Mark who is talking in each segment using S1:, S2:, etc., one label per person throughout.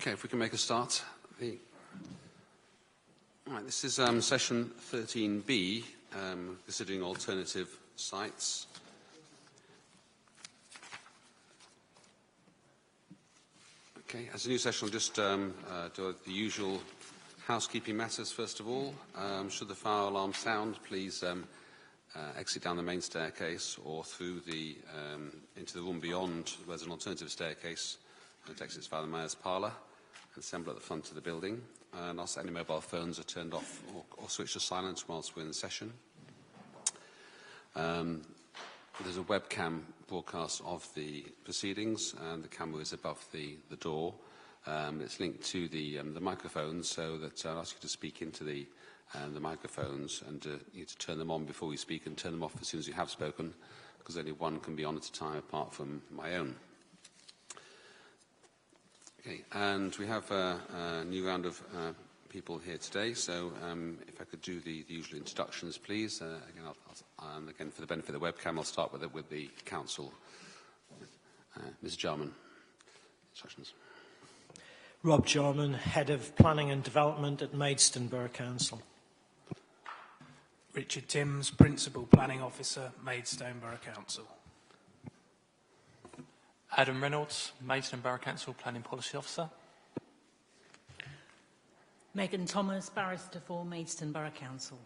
S1: Okay, if we can make a start. Right, this is session 13B, considering alternative sites. Okay, as a new session, I'll just do the usual housekeeping matters first of all. Should the fire alarm sound, please exit down the main staircase or through the into the room beyond where there's an alternative staircase that exits via the mayor's parlour and assemble at the front of the building. And ask that any mobile phones are turned off or switched to silent whilst we're in the session. There's a webcam broadcast of the proceedings, and the camera is above the door. It's linked to the microphones, so that I'll ask you to speak into the microphones and you need to turn them on before you speak and turn them off as soon as you have spoken, because only one can be on at a time apart from my own. Okay, and we have a new round of people here today, so if I could do the usual introductions, please. Again, for the benefit of the webcam, I'll start with the council. Ms. Jarman, instructions.
S2: Rob Jarman, Head of Planning and Development at Maidstone Borough Council.
S3: Richard Timms, Principal Planning Officer, Maidstone Borough Council.
S4: Adam Reynolds, Maidstone Borough Council Planning Policy Officer.
S5: Megan Thomas, Barrister for Maidstone Borough Council.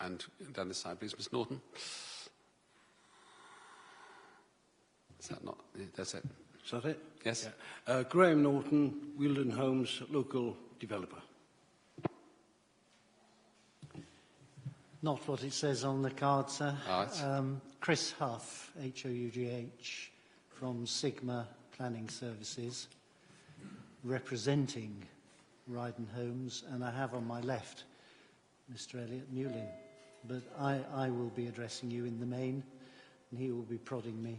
S1: And down this side, please, Ms. Norton. Is that not? That's it.
S6: Is that it?
S1: Yes.
S6: Yeah. Graham Norton, Wealdon Homes, local developer.
S7: Not what it says on the card, sir.
S1: Right.
S7: Chris Huff, Hough, from Sigma Planning Services, representing Ryden Homes, and I have on my left Mr. Elliot Newlin. But I will be addressing you in the main, and he will be prodding me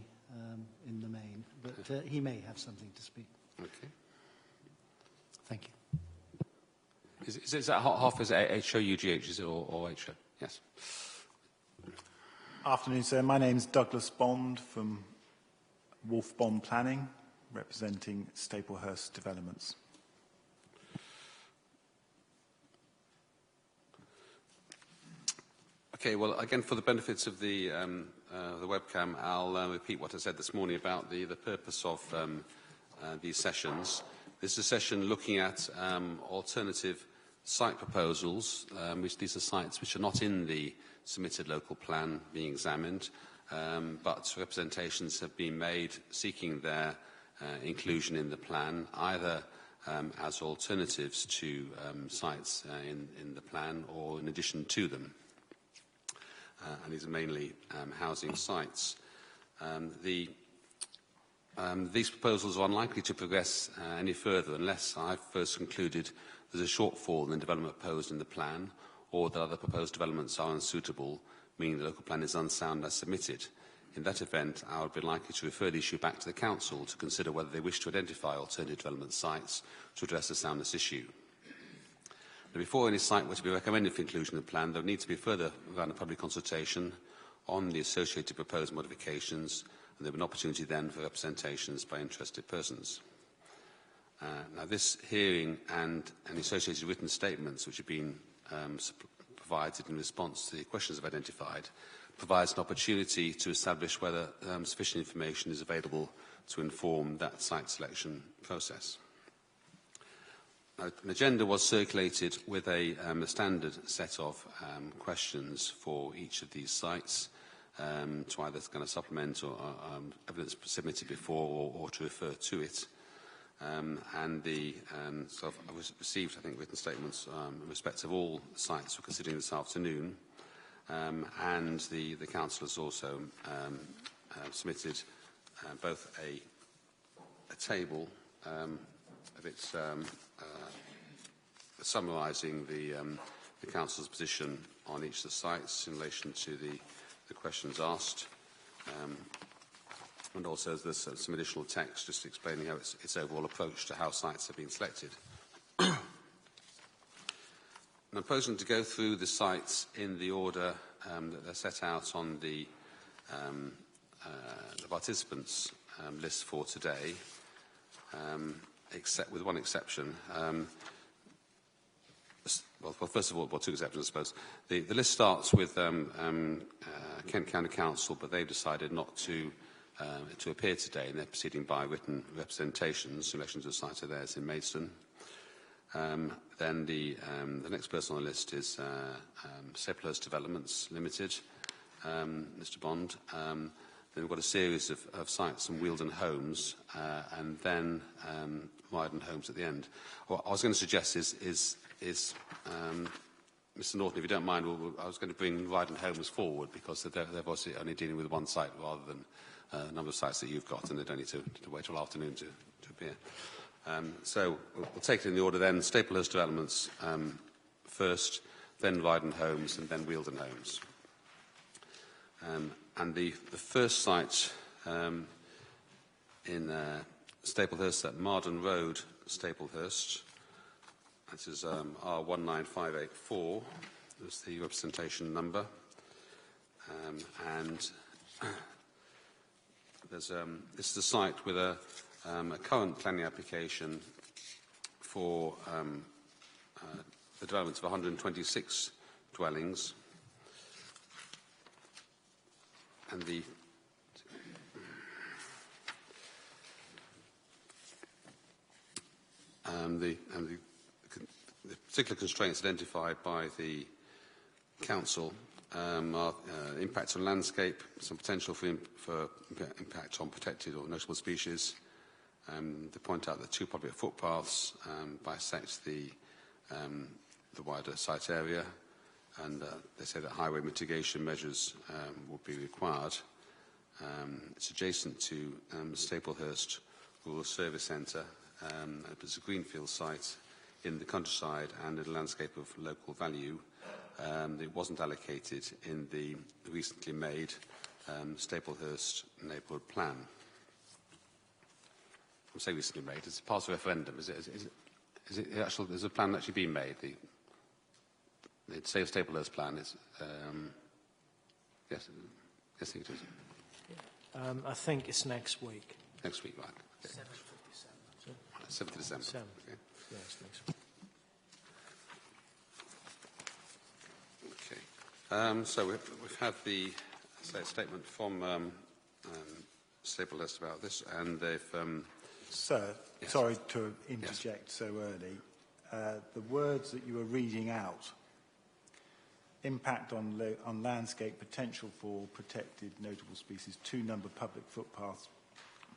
S7: in the main. But he may have something to speak.
S1: Okay.
S7: Thank you.
S1: Is that Huff? Is it Hough, is it, or Hough? Yes.
S8: Afternoon, sir. My name's Douglas Bond from Wolf Bond Planning, representing Staplehurst Developments.
S1: Okay, well, again, for the benefits of the webcam, I'll repeat what I said this morning about the purpose of these sessions. This is a session looking at alternative site proposals, which these are sites which are not in the submitted local plan being examined, but representations have been made seeking their inclusion in the plan, either as alternatives to sites in the plan or in addition to them. And these are mainly housing sites. These proposals are unlikely to progress any further unless I've first concluded there's a shortfall in the development proposed in the plan, or that other proposed developments are unsuitable, meaning the local plan is unsound as submitted. In that event, I would be likely to refer the issue back to the Council to consider whether they wish to identify alternative development sites to address the soundness issue. Now, before any site were to be recommended for inclusion in the plan, there would need to be further round of public consultation on the associated proposed modifications, and there would be an opportunity then for representations by interested persons. Now, this hearing and the associated written statements which have been provided in response to the questions I've identified provides an opportunity to establish whether sufficient information is available to inform that site selection process. Now, an agenda was circulated with a standard set of questions for each of these sites to either kind of supplement or evidence submitted before or to refer to it. So I received, I think, written statements in respect of all sites we're considering this afternoon, and the Council has also submitted both a table of its summarising the Council's position on each of the sites in relation to the questions asked. And also there's some additional text just explaining how its overall approach to how sites have been selected. I'm proposing to go through the sites in the order that they're set out on the participants list for today. except with one exception. Well, first of all, two exceptions, I suppose. The list starts with Kent County Council, but they've decided not to appear today, and they're proceeding by written representations. Election to the site of theirs in Maidstone. Then the next person on the list is Staplehurst Developments Limited, Mr. Bond. Then we've got a series of sites and Wealdon Homes, and then Wyden Homes at the end. What I was going to suggest is Mr. Norton, if you don't mind, I was going to bring Wyden Homes forward because they're obviously only dealing with one site rather than a number of sites that you've got, and they don't need to wait till afternoon to appear. So we'll take it in the order then. Staplehurst Developments first, then Wyden Homes, and then Wealdon Homes. And the first site in Staplehurst, at Marden Road, Staplehurst, this is R19584, that's the representation number. And this is a site with a current planning application for the development of 126 dwellings. And the particular constraints identified by the council are impact on landscape, some potential for impact on protected or notable species. They point out that two public footpaths bisect the wider site area, and they say that highway mitigation measures will be required. It's adjacent to Staplehurst Rural Service Centre. It's a greenfield site in the countryside and in a landscape of local value. It wasn't allocated in the recently made Staplehurst neighbourhood plan. I say recently made. It's part of a referendum. Is it actual? Has a plan actually been made? The Staplehurst plan is. Yes, I think it is.
S2: I think it's next week.
S1: Next week, right? Okay. 7th of December. 7th. Okay.
S2: Yes, next week.
S1: Okay. So we've had the statement from Staplehurst about this, and they've.
S8: Sir,
S1: yes.
S8: Sorry to interject
S1: yes.
S8: so early. The words that you were reading out, impact on landscape, potential for protected notable species, two-number public footpaths,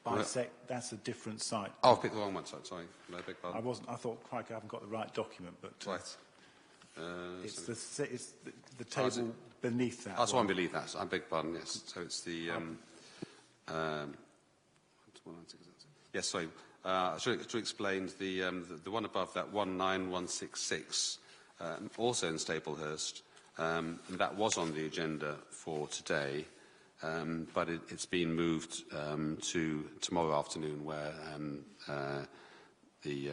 S8: bisect, that's a different site.
S1: Oh, I've picked the wrong one, sorry. No, beg pardon.
S8: I thought, crikey, I haven't got the right document, but
S1: right.
S8: it's the table beneath that.
S1: That's one beneath that. I beg pardon, yes. So it's the... yes, sorry. I should explain the one above that, 19166, also in Staplehurst, and that was on the agenda for today, but it's been moved to tomorrow afternoon, where the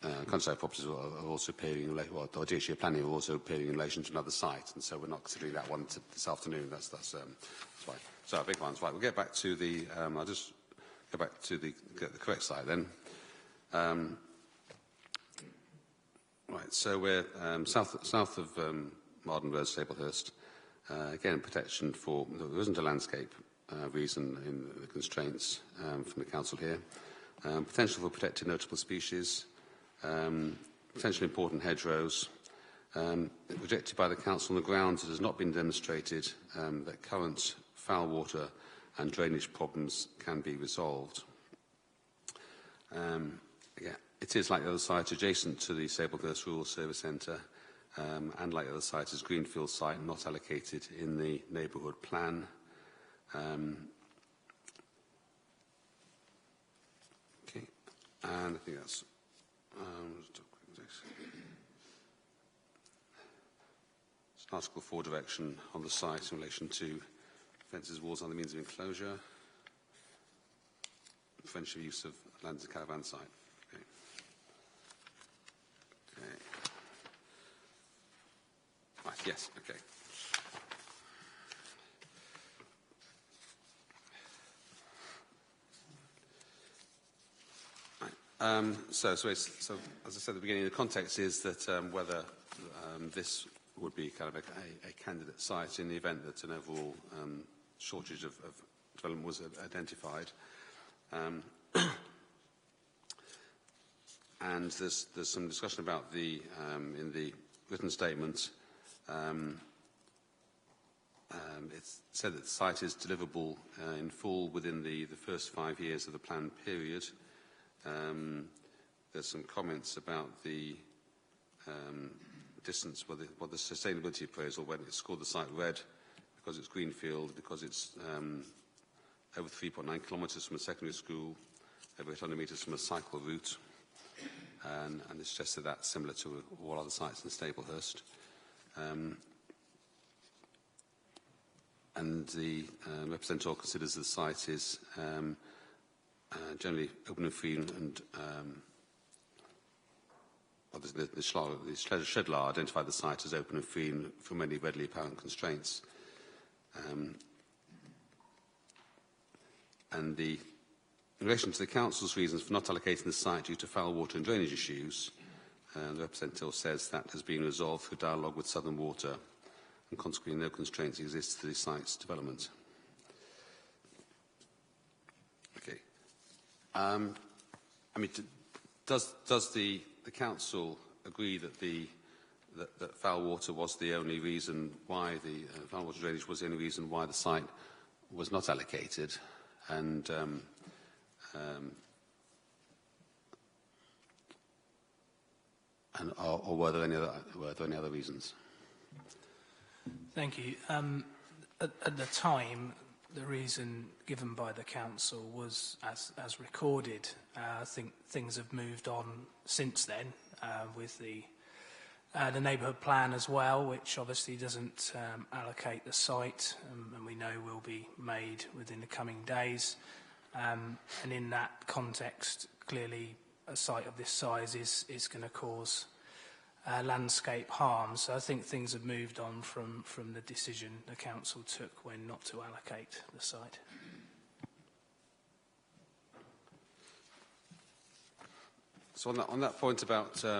S1: countryside properties are also appearing, or DHA planning are also appearing in relation to another site, and so we're not considering that one this afternoon. That's right. So our big one's right. We'll get back to the. I'll just go back to the correct site then. Right. So we're south of Marden Road, Staplehurst. Again, protection for there isn't a landscape reason in the constraints from the council here. Potential for protected notable species. Potentially important hedgerows. Rejected by the council on the grounds it has not been demonstrated that current foul water and drainage problems can be resolved. It is, like the other site, adjacent to the Staplehurst Rural Service Centre, and like the other site, is greenfield site not allocated in the neighbourhood plan. Okay, and I think that's. It's an Article 4 direction on the site in relation to fences, walls, and other means of enclosure. Prevention of use of land as a caravan site. Okay. Okay. Right, yes, okay. So, as I said at the beginning, the context is that whether this would be kind of a candidate site in the event that an overall shortage of development was identified. And there's some discussion about the in the written statement. It's said that the site is deliverable in full within the first 5 years of the planned period. There's some comments about the distance, what the sustainability appraisal, when it's scored the site red because it's greenfield, because it's over 3.9 kilometres from a secondary school, over 800 metres from a cycle route, and it's suggested that's similar to all other sites in Staplehurst. And the representative considers the site is generally open and free, and the shed law identified the site as open and free from any readily apparent constraints. And in relation to the Council's reasons for not allocating the site due to foul water and drainage issues, the representative says that has been resolved through dialogue with Southern Water, and consequently no constraints exist to the site's development. Okay. I mean, does the Council agree that that foul water was the only reason why the foul water drainage was the only reason why the site was not allocated, and or were there any other reasons?
S3: Thank you. At the time, the reason given by the council was as recorded. I think things have moved on since then with the neighbourhood plan as well, which obviously doesn't allocate the site, and we know will be made within the coming days. And in that context, clearly a site of this size is going to cause landscape harm. So I think things have moved on from the decision the council took when not to allocate the site.
S1: So on that point about just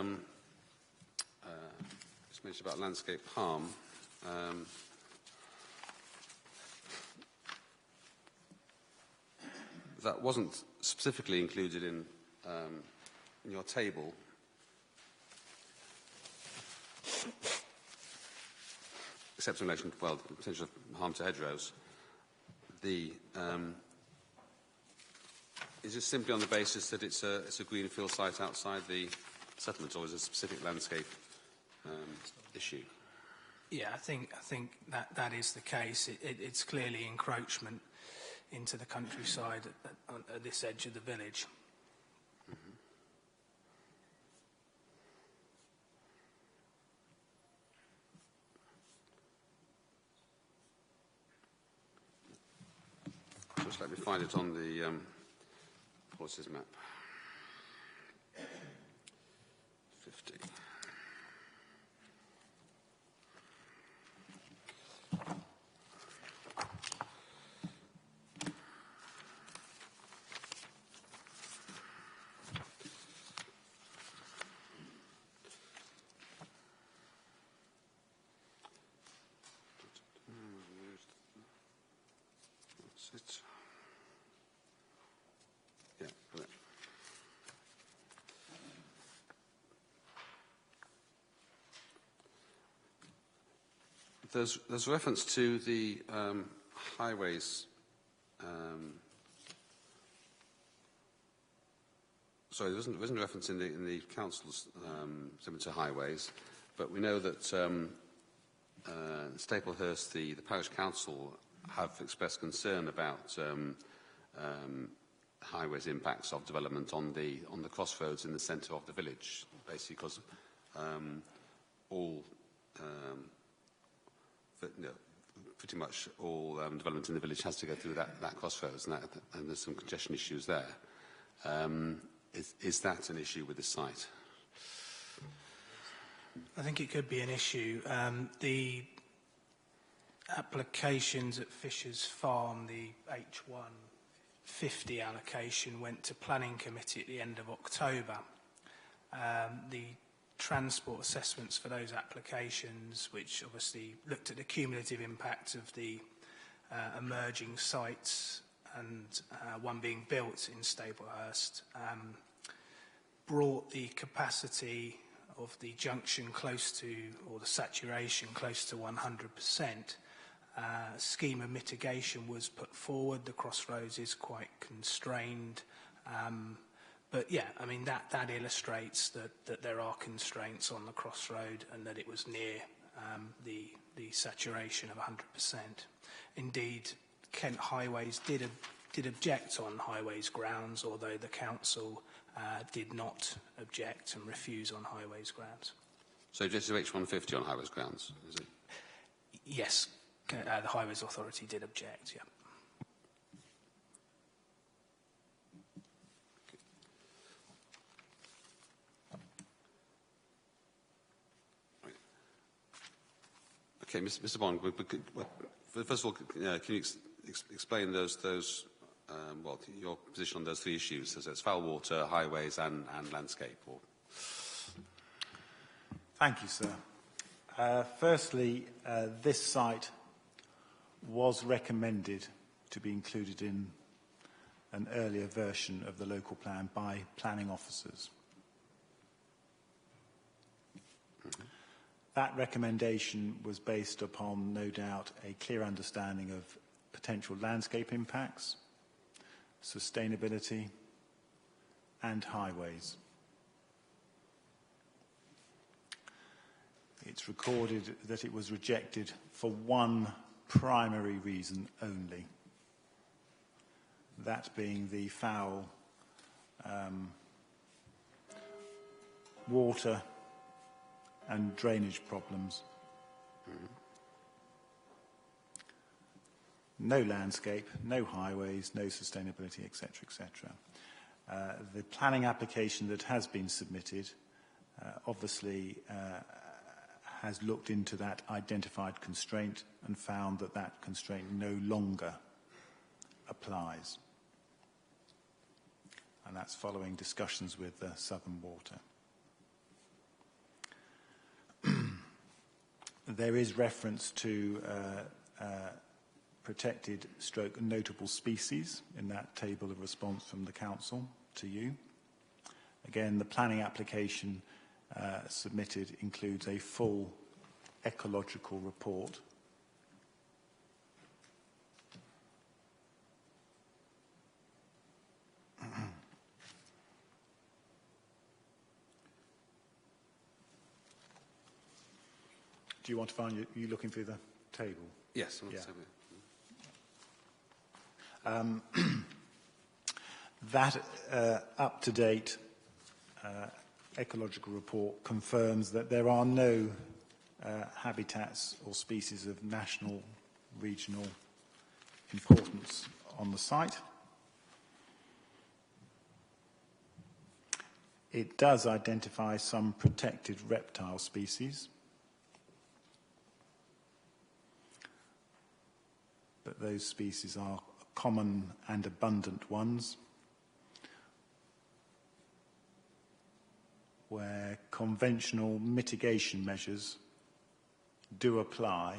S1: mentioned about landscape harm, that wasn't specifically included in your table. Except in relation to, well, the potential harm to hedgerows. Is it simply on the basis that it's a greenfield site outside the settlement, or is it a specific landscape issue?
S3: Yeah, I think that is the case. It's clearly encroachment into the countryside at this edge of the village.
S1: Just let me find it on the policies map. 50. Yeah, correct. There's reference to the highways. Sorry, there isn't reference in the council's statement to highways, but we know that Staplehurst, the parish council, have expressed concern about highways impacts of development on the crossroads in the centre of the village, basically because pretty much all development in the village has to go through that crossroads, and there's some congestion issues there. Is that an issue with the site?
S3: I think it could be an issue. The applications at Fisher's Farm, the H1 50 allocation went to Planning Committee at the end of October. The transport assessments for those applications, which obviously looked at the cumulative impact of the emerging sites and one being built in Staplehurst, brought the capacity of the junction close to, or the saturation close to 100%. Scheme of mitigation was put forward. The crossroads is quite constrained. But yeah, I mean, that illustrates that there are constraints on the crossroad and that it was near the saturation of 100%. Indeed, Kent Highways did object on Highways grounds, although the council did not object and refuse on Highways grounds.
S1: So just to H150 on Highways grounds, is it?
S3: Yes, the Highways Authority did object, yeah.
S1: Okay, Mr. Bond, first of all, can you explain those well, your position on those three issues? So it's foul water, highways, and landscape. Or...
S8: Thank you, sir. Firstly, this site was recommended to be included in an earlier version of the local plan by planning officers. Mm-hmm. That recommendation was based upon, no doubt, a clear understanding of potential landscape impacts, sustainability, and highways. It's recorded that it was rejected for one primary reason only, that being the foul water and drainage problems. Mm-hmm. No landscape, no highways, no sustainability, etc., etc. The planning application that has been submitted obviously has looked into that identified constraint and found that that constraint no longer applies. And that's following discussions with Southern Water. There is reference to protected stroke notable species in that table of response from the council to you. Again, the planning application submitted includes a full ecological report. Do you want to find, you looking through the table?
S1: Yes.
S8: Yeah. That up-to-date ecological report confirms that there are no habitats or species of national, regional importance on the site. It does identify some protected reptile species, but those species are common and abundant ones, where conventional mitigation measures do apply.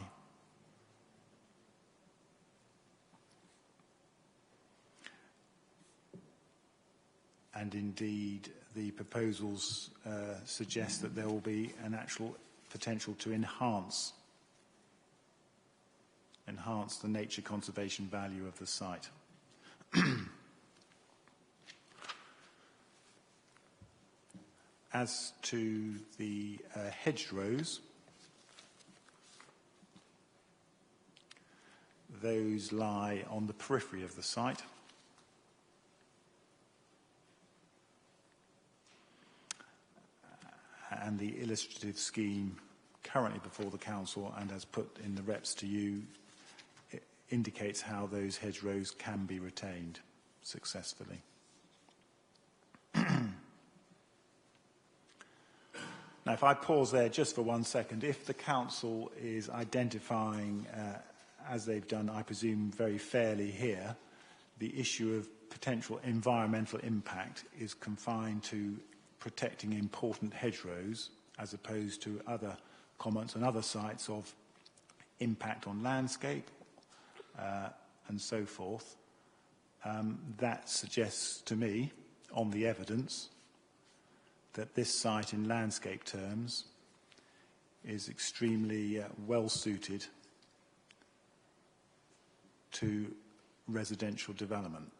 S8: And indeed, the proposals suggest that there will be an actual potential to enhance the nature conservation value of the site. As to the hedgerows, those lie on the periphery of the site. And the illustrative scheme currently before the council and as put in the reps to you indicates how those hedgerows can be retained successfully. Now, if I pause there just for 1 second, if the council is identifying, as they've done, I presume, very fairly here, the issue of potential environmental impact is confined to protecting important hedgerows as opposed to other comments on other sites of impact on landscape and so forth. That suggests to me, on the evidence, that this site in landscape terms is extremely well suited to residential development.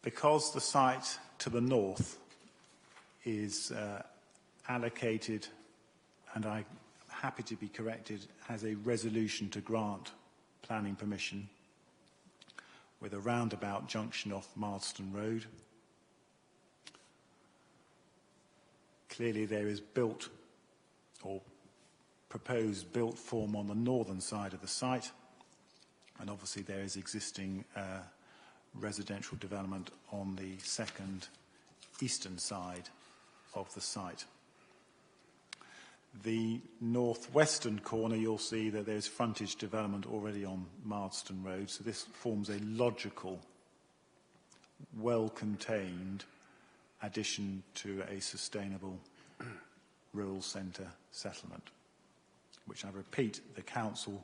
S8: Because the site to the north is allocated, and I'm happy to be corrected, as a resolution to grant planning permission with a roundabout junction off Marston Road. Clearly there is built or proposed built form on the northern side of the site, and obviously there is existing residential development on the second eastern side of the site. The northwestern corner, you'll see that there's frontage development already on Marston Road, so this forms a logical, well-contained addition to a sustainable rural centre settlement, which I repeat, the council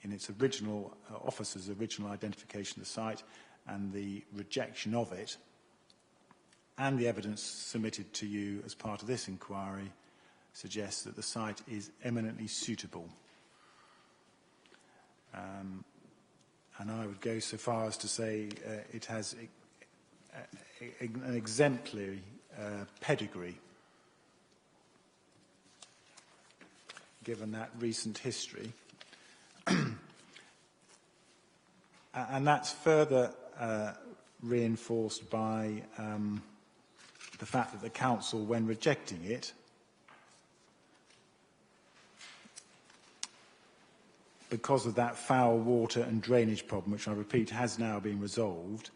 S8: in its original officer's original identification of the site and the rejection of it and the evidence submitted to you as part of this inquiry suggests that the site is eminently suitable. And I would go so far as to say it has an exemplary pedigree, given that recent history. And that's further reinforced by the fact that the council, when rejecting it, because of that foul water and drainage problem, which I repeat has now been resolved,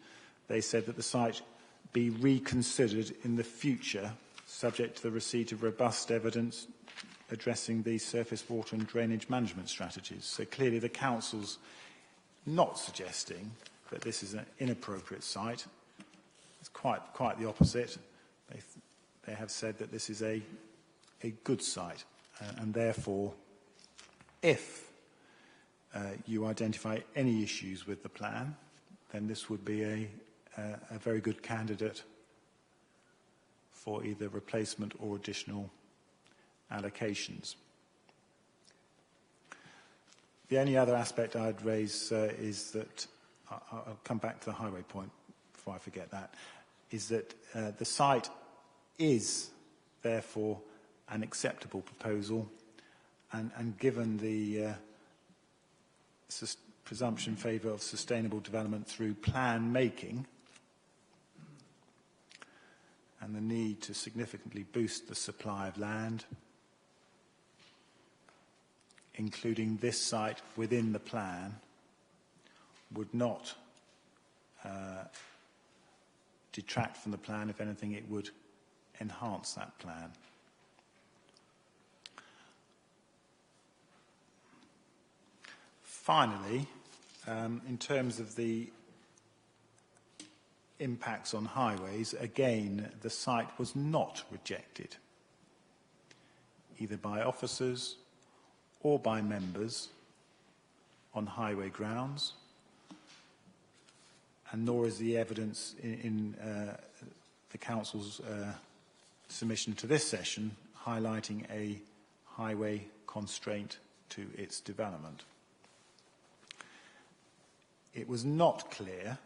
S8: they said that the site be reconsidered in the future, subject to the receipt of robust evidence addressing the surface water and drainage management strategies. So clearly the council's not suggesting that this is an inappropriate site. It's quite the opposite. They have said that this is a good site, and therefore, if you identify any issues with the plan, then this would be a very good candidate for either replacement or additional allocations. The only other aspect I'd raise is that, I'll come back to the highway point before I forget that, is that the site is therefore an acceptable proposal, and given the presumption in favour of sustainable development through plan making and the need to significantly boost the supply of land, including this site within the plan, would not detract from the plan. If anything, it would enhance that plan. Finally, in terms of the impacts on highways, again, the site was not rejected, either by officers or by members on highway grounds, and nor is the evidence in the Council's submission to this session highlighting a highway constraint to its development. It was not clear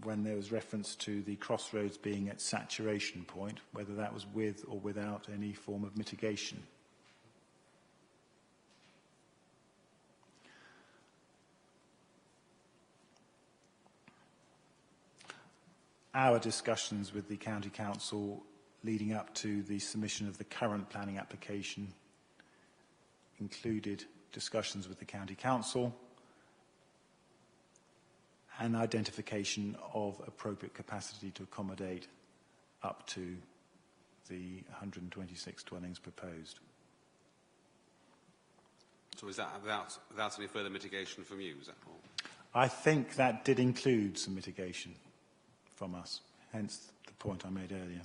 S8: when there was reference to the crossroads being at saturation point, whether that was with or without any form of mitigation. Our discussions with the County Council leading up to the submission of the current planning application included discussions with the County Council and identification of appropriate capacity to accommodate up to the 126 dwellings proposed.
S1: So is that without any further mitigation from you? Is that all?
S8: I think that did include some mitigation from us, hence the point I made earlier.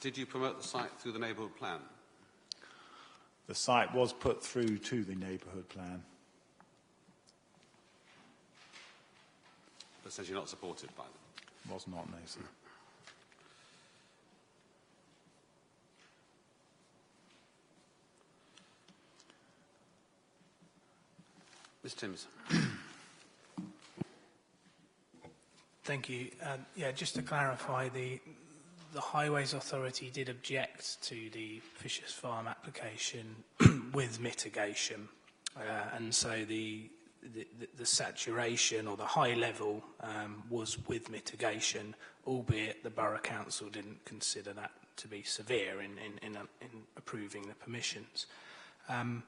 S1: Did you promote the site through the neighbourhood plan?
S8: The site was put through to the neighbourhood plan.
S1: But essentially not supported by them?
S8: Was not, no, sir.
S1: Ms Timms.
S3: Thank you. Yeah, just to clarify, the Highways Authority did object to the Fisher's Farm application with mitigation, and so the saturation or the high level was with mitigation, albeit the Borough Council didn't consider that to be severe in approving the permissions. And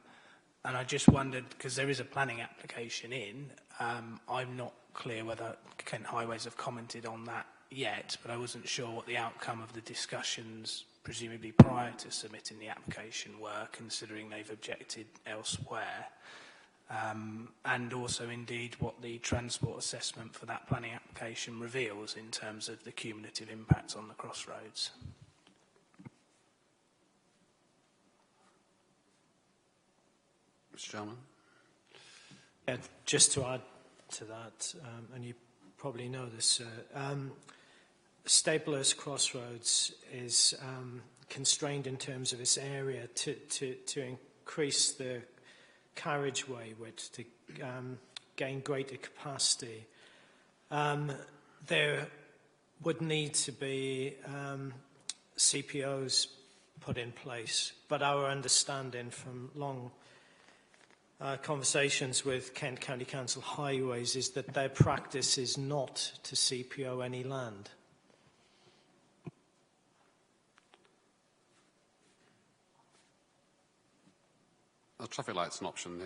S3: I just wondered, because there is a planning application in, I'm not clear whether Kent Highways have commented on that yet, but I wasn't sure what the outcome of the discussions, presumably prior to submitting the application, were, considering they've objected elsewhere. And also, indeed, what the transport assessment for that planning application reveals in terms of the cumulative impact on the crossroads.
S1: Mr Chairman.
S2: Yeah, just to add to that, and you probably know this, Staplehurst Crossroads is constrained in terms of its area to increase the carriageway width, to gain greater capacity. There would need to be CPOs put in place, but our understanding from long conversations with Kent County Council Highways is that their practice is not to CPO any land.
S1: A traffic light's an option.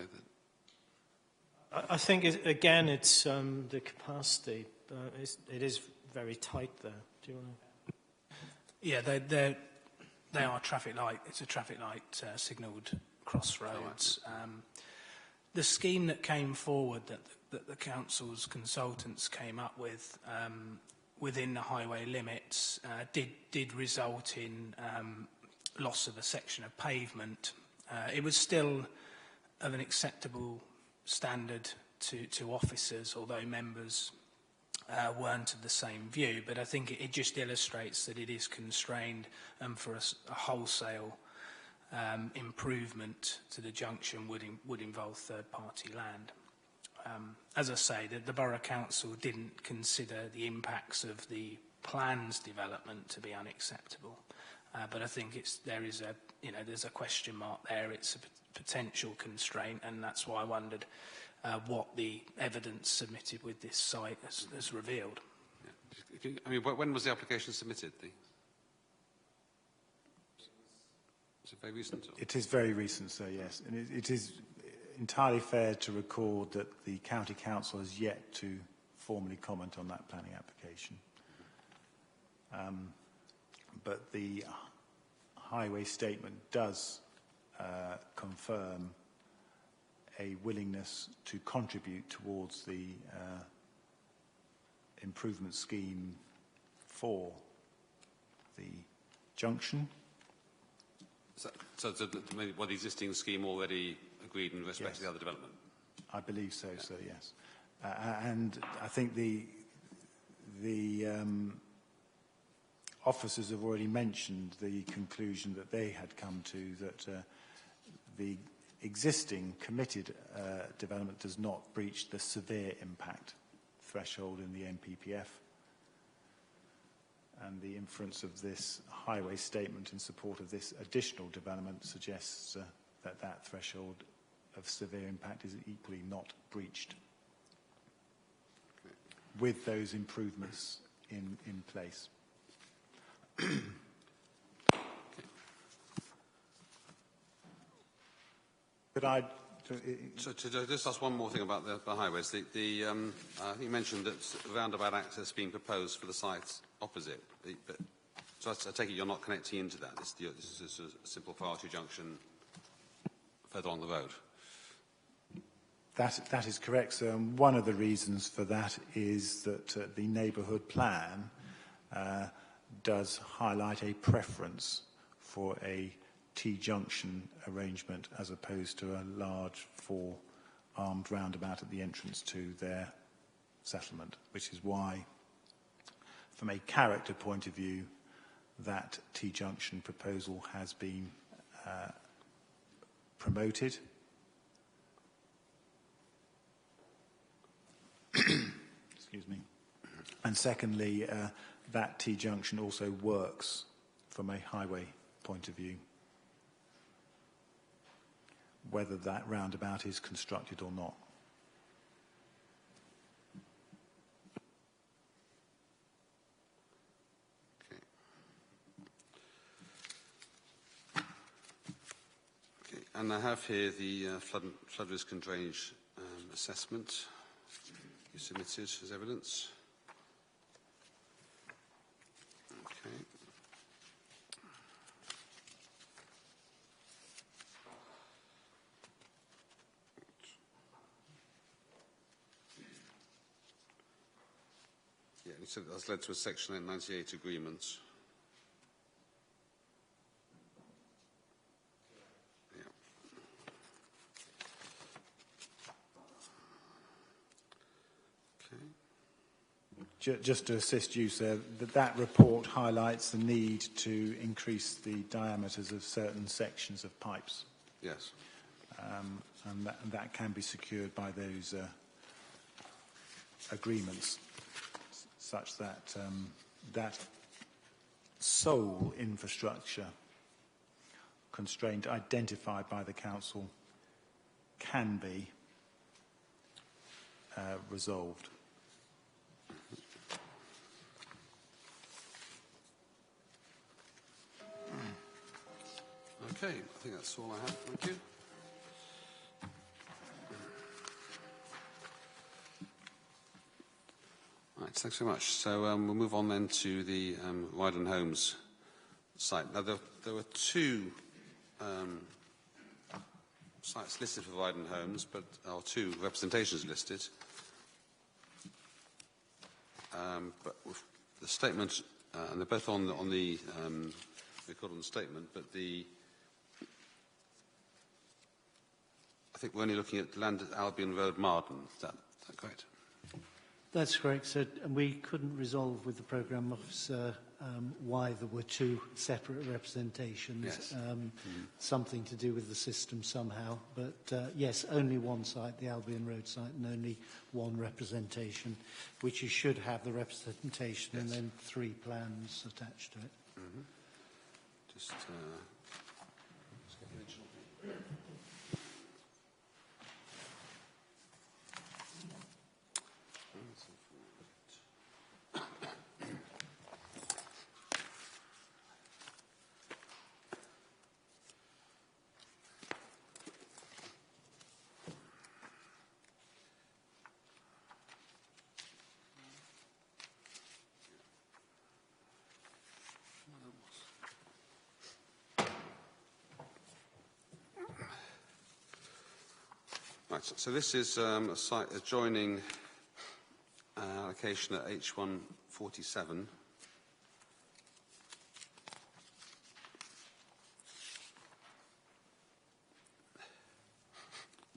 S2: I think, again, it's the capacity. It is very tight there. Do you want to?
S3: Yeah, they are traffic light. It's a traffic light signalled crossroads. The scheme that came forward that the council's consultants came up with within the highway limits did result in loss of a section of pavement. It was still of an acceptable standard to officers, although members weren't of the same view. But I think it just illustrates that it is constrained, and for a wholesale improvement to the junction would involve third-party land. As I say, the Borough Council didn't consider the impacts of the plans development to be unacceptable, but I think there's a question mark there. It's a potential constraint, and that's why I wondered what the evidence submitted with this site has revealed.
S1: Yeah. I mean, when was the application submitted? Is it very recent? Or?
S8: It is very recent, sir, yes. And it is entirely fair to record that the County Council has yet to formally comment on that planning application. But the highway statement does confirm a willingness to contribute towards the improvement scheme for the junction.
S1: So what the existing scheme already agreed in respect to the other development?
S8: I believe so, sir, yes. And I think the officers have already mentioned the conclusion that they had come to, that the existing committed development does not breach the severe impact threshold in the NPPF. And the inference of this highway statement in support of this additional development suggests that threshold of severe impact is equally not breached with those improvements in place. Could I
S1: So to just ask one more thing about the highways. I think you mentioned that roundabout access being proposed for the site opposite. So I take it you're not connecting into that. This is a simple priority junction further on the road.
S8: That is correct, sir. And one of the reasons for that is that the neighbourhood plan does highlight a preference for a T-junction arrangement as opposed to a large four-armed roundabout at the entrance to their settlement, which is why, from a character point of view, that T-junction proposal has been promoted. Excuse me. And secondly, that T-junction also works from a highway point of view, whether that roundabout is constructed or not.
S1: Okay. And I have here the flood risk and drainage assessment you submitted as evidence. Okay. Yeah, you said that's led to a Section 898 agreement.
S8: Just to assist you, sir, that report highlights the need to increase the diameters of certain sections of pipes.
S1: Yes.
S8: And that can be secured by those agreements, such that that sole infrastructure constraint identified by the council can be resolved.
S1: Okay, I think that's all I have. Thank you. Right, thanks very much. So we'll move on then to the Wyden Homes site. Now, there were two sites listed for Wyden Homes, or two representations listed. But with the statement, and they're both on the record on the statement, but I think we're only looking at land at Albion Road, Marden. Is that correct?
S7: That's correct, sir. And we couldn't resolve with the programme officer why there were two separate representations.
S1: Yes.
S7: Something to do with the system somehow. But yes, only one site, the Albion Road site, and only one representation, which you should have the representation
S1: Yes.
S7: and then 3 plans attached to it.
S1: Mm-hmm. Just let's get the original. Right, so this is a site adjoining allocation at H147.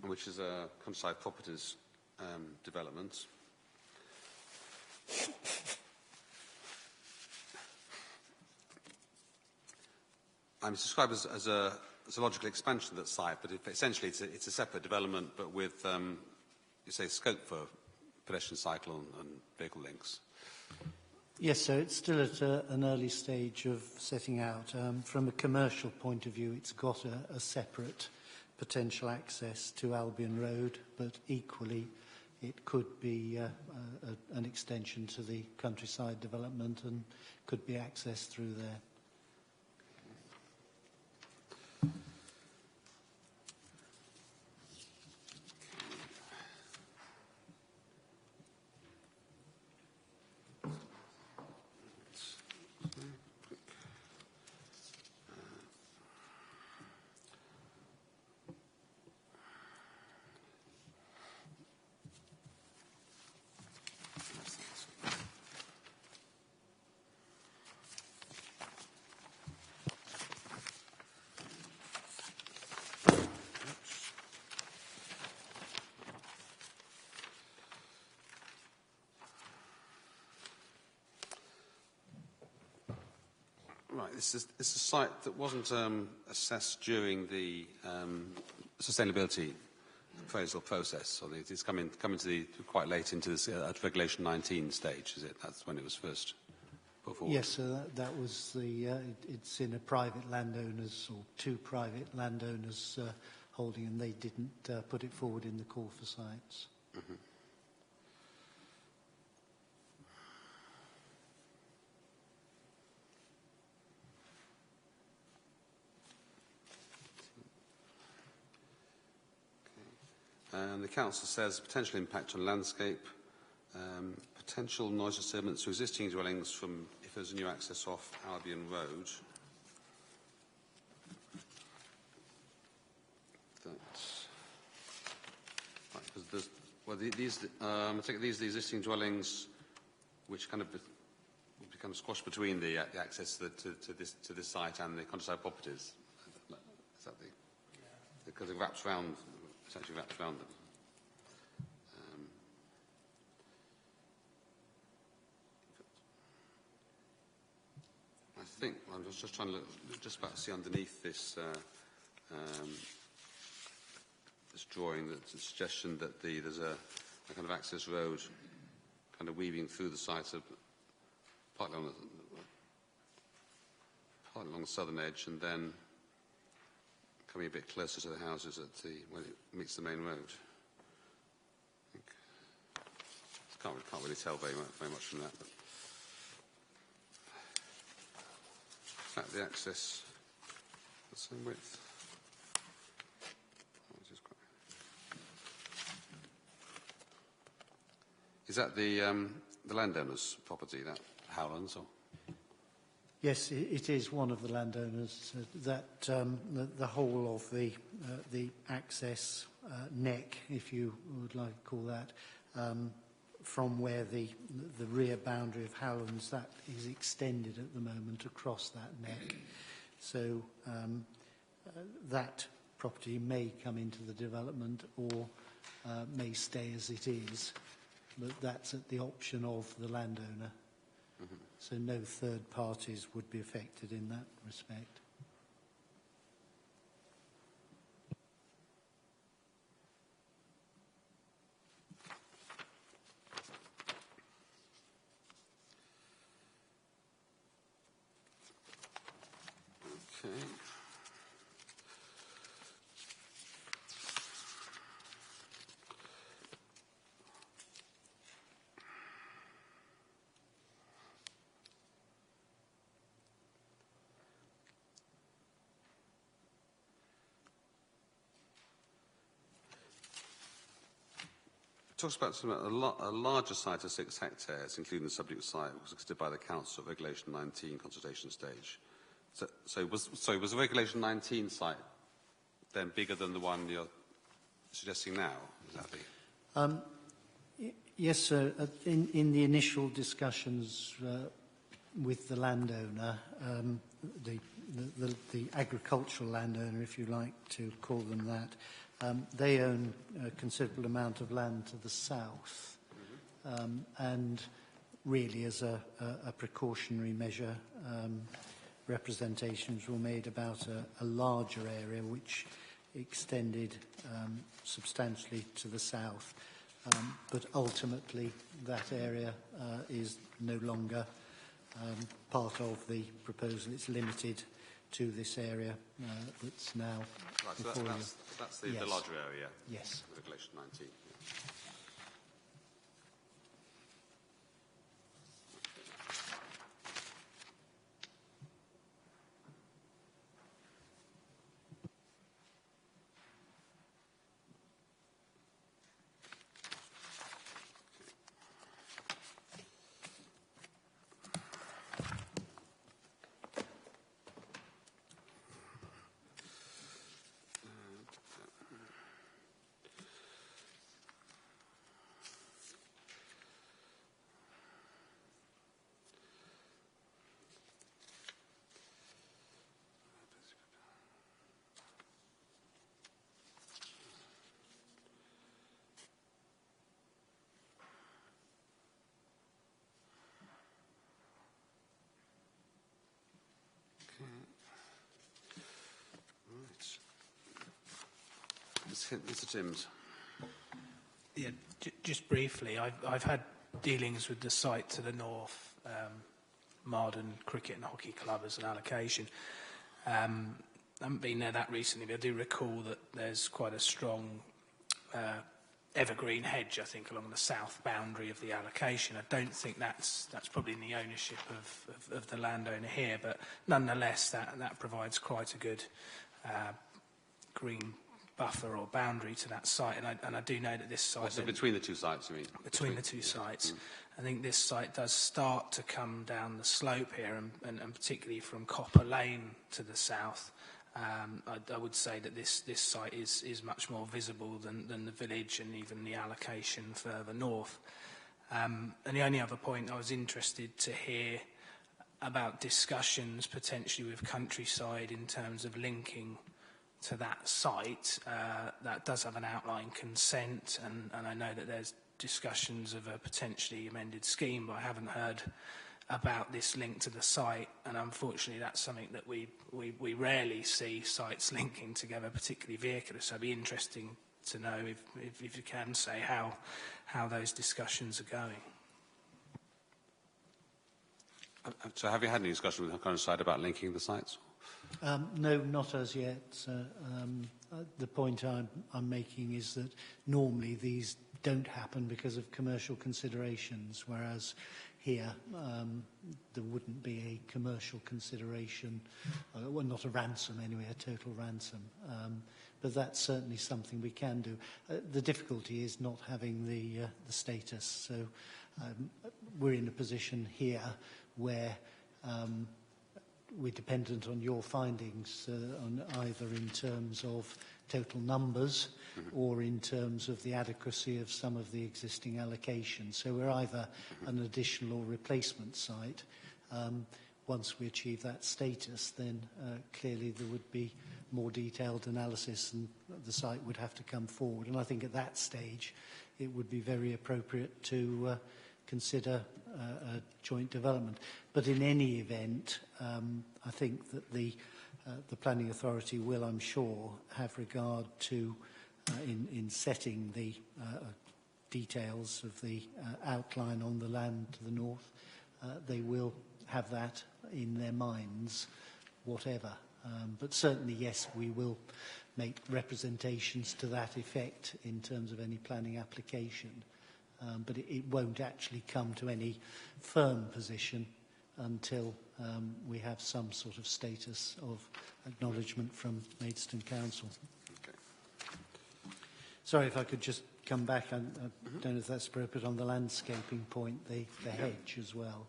S1: Which is a Countryside Properties development. It's described as a logical expansion of that site, but essentially it's a separate development, but with, you say, scope for pedestrian, cycle and vehicle links.
S7: Yes, so it's still at an early stage of setting out. From a commercial point of view, it's got a separate potential access to Albion Road, but equally it could be an extension to the Countryside development and could be accessed through there.
S1: Right, this is a site that wasn't assessed during the sustainability appraisal process. So it's coming to quite late into this at Regulation 19 stage, is it? That's when it was first put forward.
S7: Yes, so that was the. It's in a private landowners or two private landowners holding, and they didn't put it forward in the call for sites.
S1: Mm-hmm. And the council says potential impact on landscape, potential noise disturbance to existing dwellings from if there's a new access off Albion Road. That's right, because there's, well, I take it these are the existing dwellings, which kind of will become squashed between the access to this site and the countryside properties. Is that the? Because it wraps around. It's actually wrapped around them. I think I was just trying to look, just about to see underneath this this drawing that the suggestion that there's a kind of access road kind of weaving through the site of partly along the southern edge and then coming a bit closer to the houses at when it meets the main road. Can't really tell very much from that. But in fact, the access the same width. Is that the landowner's property, that Howlands, or?
S7: Yes, it is one of the landowners. That the whole of the access neck, if you would like to call that, from where the rear boundary of Howlands, that is extended at the moment across that neck. So that property may come into the development or may stay as it is, but that's at the option of the landowner. Mm-hmm. So no third parties would be affected in that respect.
S1: Okay. Talks about a larger site of 6 hectares, including the subject site, was considered by the Council at Regulation 19 consultation stage. So was the Regulation 19 site then bigger than the one you're suggesting now? Is that the...
S7: Yes, sir. In the initial discussions with the landowner, the agricultural landowner, if you like to call them that, they own a considerable amount of land to the south, and really as a precautionary measure, representations were made about a larger area which extended substantially to the south. But ultimately that area is no longer part of the proposal. It's limited to this area that's now
S1: right,
S7: before
S1: so
S7: you.
S1: That's the,
S7: Yes.
S1: the larger area?
S7: Yes.
S1: Regulation 19. Yeah. Mr. Timms.
S3: Yeah, just briefly, I've had dealings with the site to the north, Marden Cricket and Hockey Club as an allocation. I haven't been there that recently, but I do recall that there's quite a strong evergreen hedge, I think, along the south boundary of the allocation. I don't think that's probably in the ownership of the landowner here, but nonetheless, that provides quite a good green buffer or boundary to that site, and I do know that this site...
S1: So between the two sites, you mean?
S3: Between the two sites. I think this site does start to come down the slope here, and particularly from Copper Lane to the south. I would say that this site is much more visible than the village and even the allocation further north. And the only other point, I was interested to hear about discussions potentially with Countryside in terms of linking to that site. That does have an outline consent, and I know that there's discussions of a potentially amended scheme, but I haven't heard about this link to the site, and unfortunately that's something that we rarely see sites linking together, particularly vehicular, so it'd be interesting to know if you can say how those discussions are going.
S1: So have you had any discussion with the Countryside about linking the sites?
S7: No, not as yet. The point I'm making is that normally these don't happen because of commercial considerations, whereas here there wouldn't be a commercial consideration, well, not a ransom anyway, a total ransom. But that's certainly something we can do. The difficulty is not having the status. So we're in a position here where we're dependent on your findings, on either in terms of total numbers or in terms of the adequacy of some of the existing allocations. So we're either an additional or replacement site. Once we achieve that status, then clearly there would be more detailed analysis and the site would have to come forward. And I think at that stage it would be very appropriate to consider a joint development. But in any event, I think that the Planning Authority will, I'm sure, have regard to, in setting the details of the outline on the land to the north, they will have that in their minds, whatever. But certainly, yes, we will make representations to that effect in terms of any planning application. But it won't actually come to any firm position until we have some sort of status of acknowledgement from Maidstone Council.
S1: Okay.
S7: Sorry, if I could just come back, I don't know if that's appropriate, on the landscaping point, the hedge as well.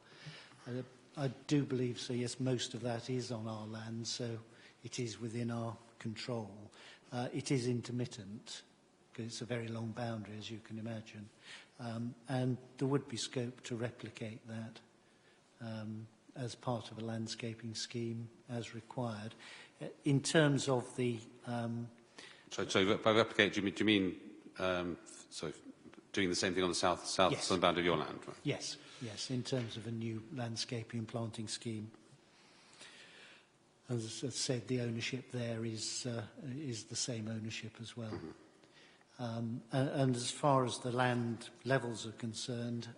S7: I do believe, so yes, most of that is on our land, so it is within our control. It is intermittent, because it's a very long boundary, as you can imagine. And there would be scope to replicate that as part of a landscaping scheme as required. In terms of the...
S1: So by replicate, do you mean doing the same thing on the southern
S7: Yes.
S1: boundary of your land? Right?
S7: Yes, yes, in terms of a new landscaping and planting scheme. As I said, the ownership there is the same ownership as well. And as far as the land levels are concerned,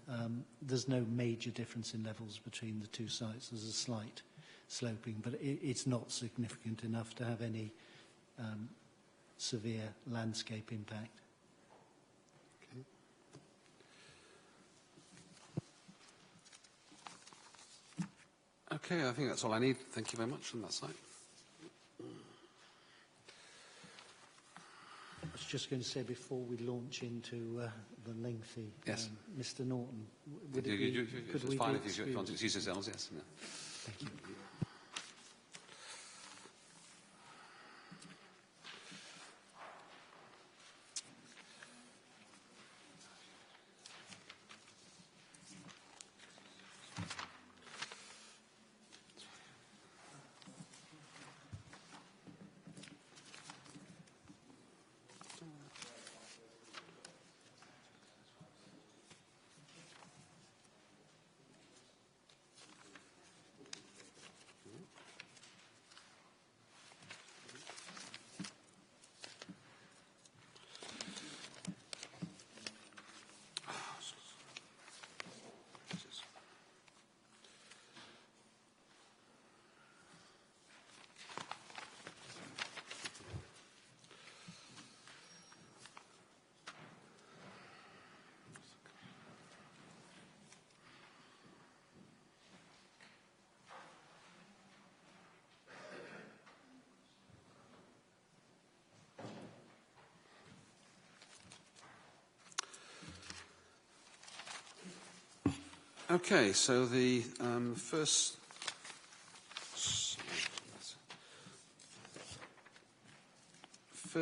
S7: there's no major difference in levels between the two sites. There's a slight sloping, but it's not significant enough to have any severe landscape impact.
S1: Okay, I think that's all I need. Thank you very much on that side.
S7: I was just going to say before we launch into the lengthy,
S1: Yes.
S7: Mr. Norton, would it
S1: It's
S7: could we
S1: fine
S7: be
S1: if you want to excuse yourselves, yes. No.
S7: Thank you.
S1: Okay, so the first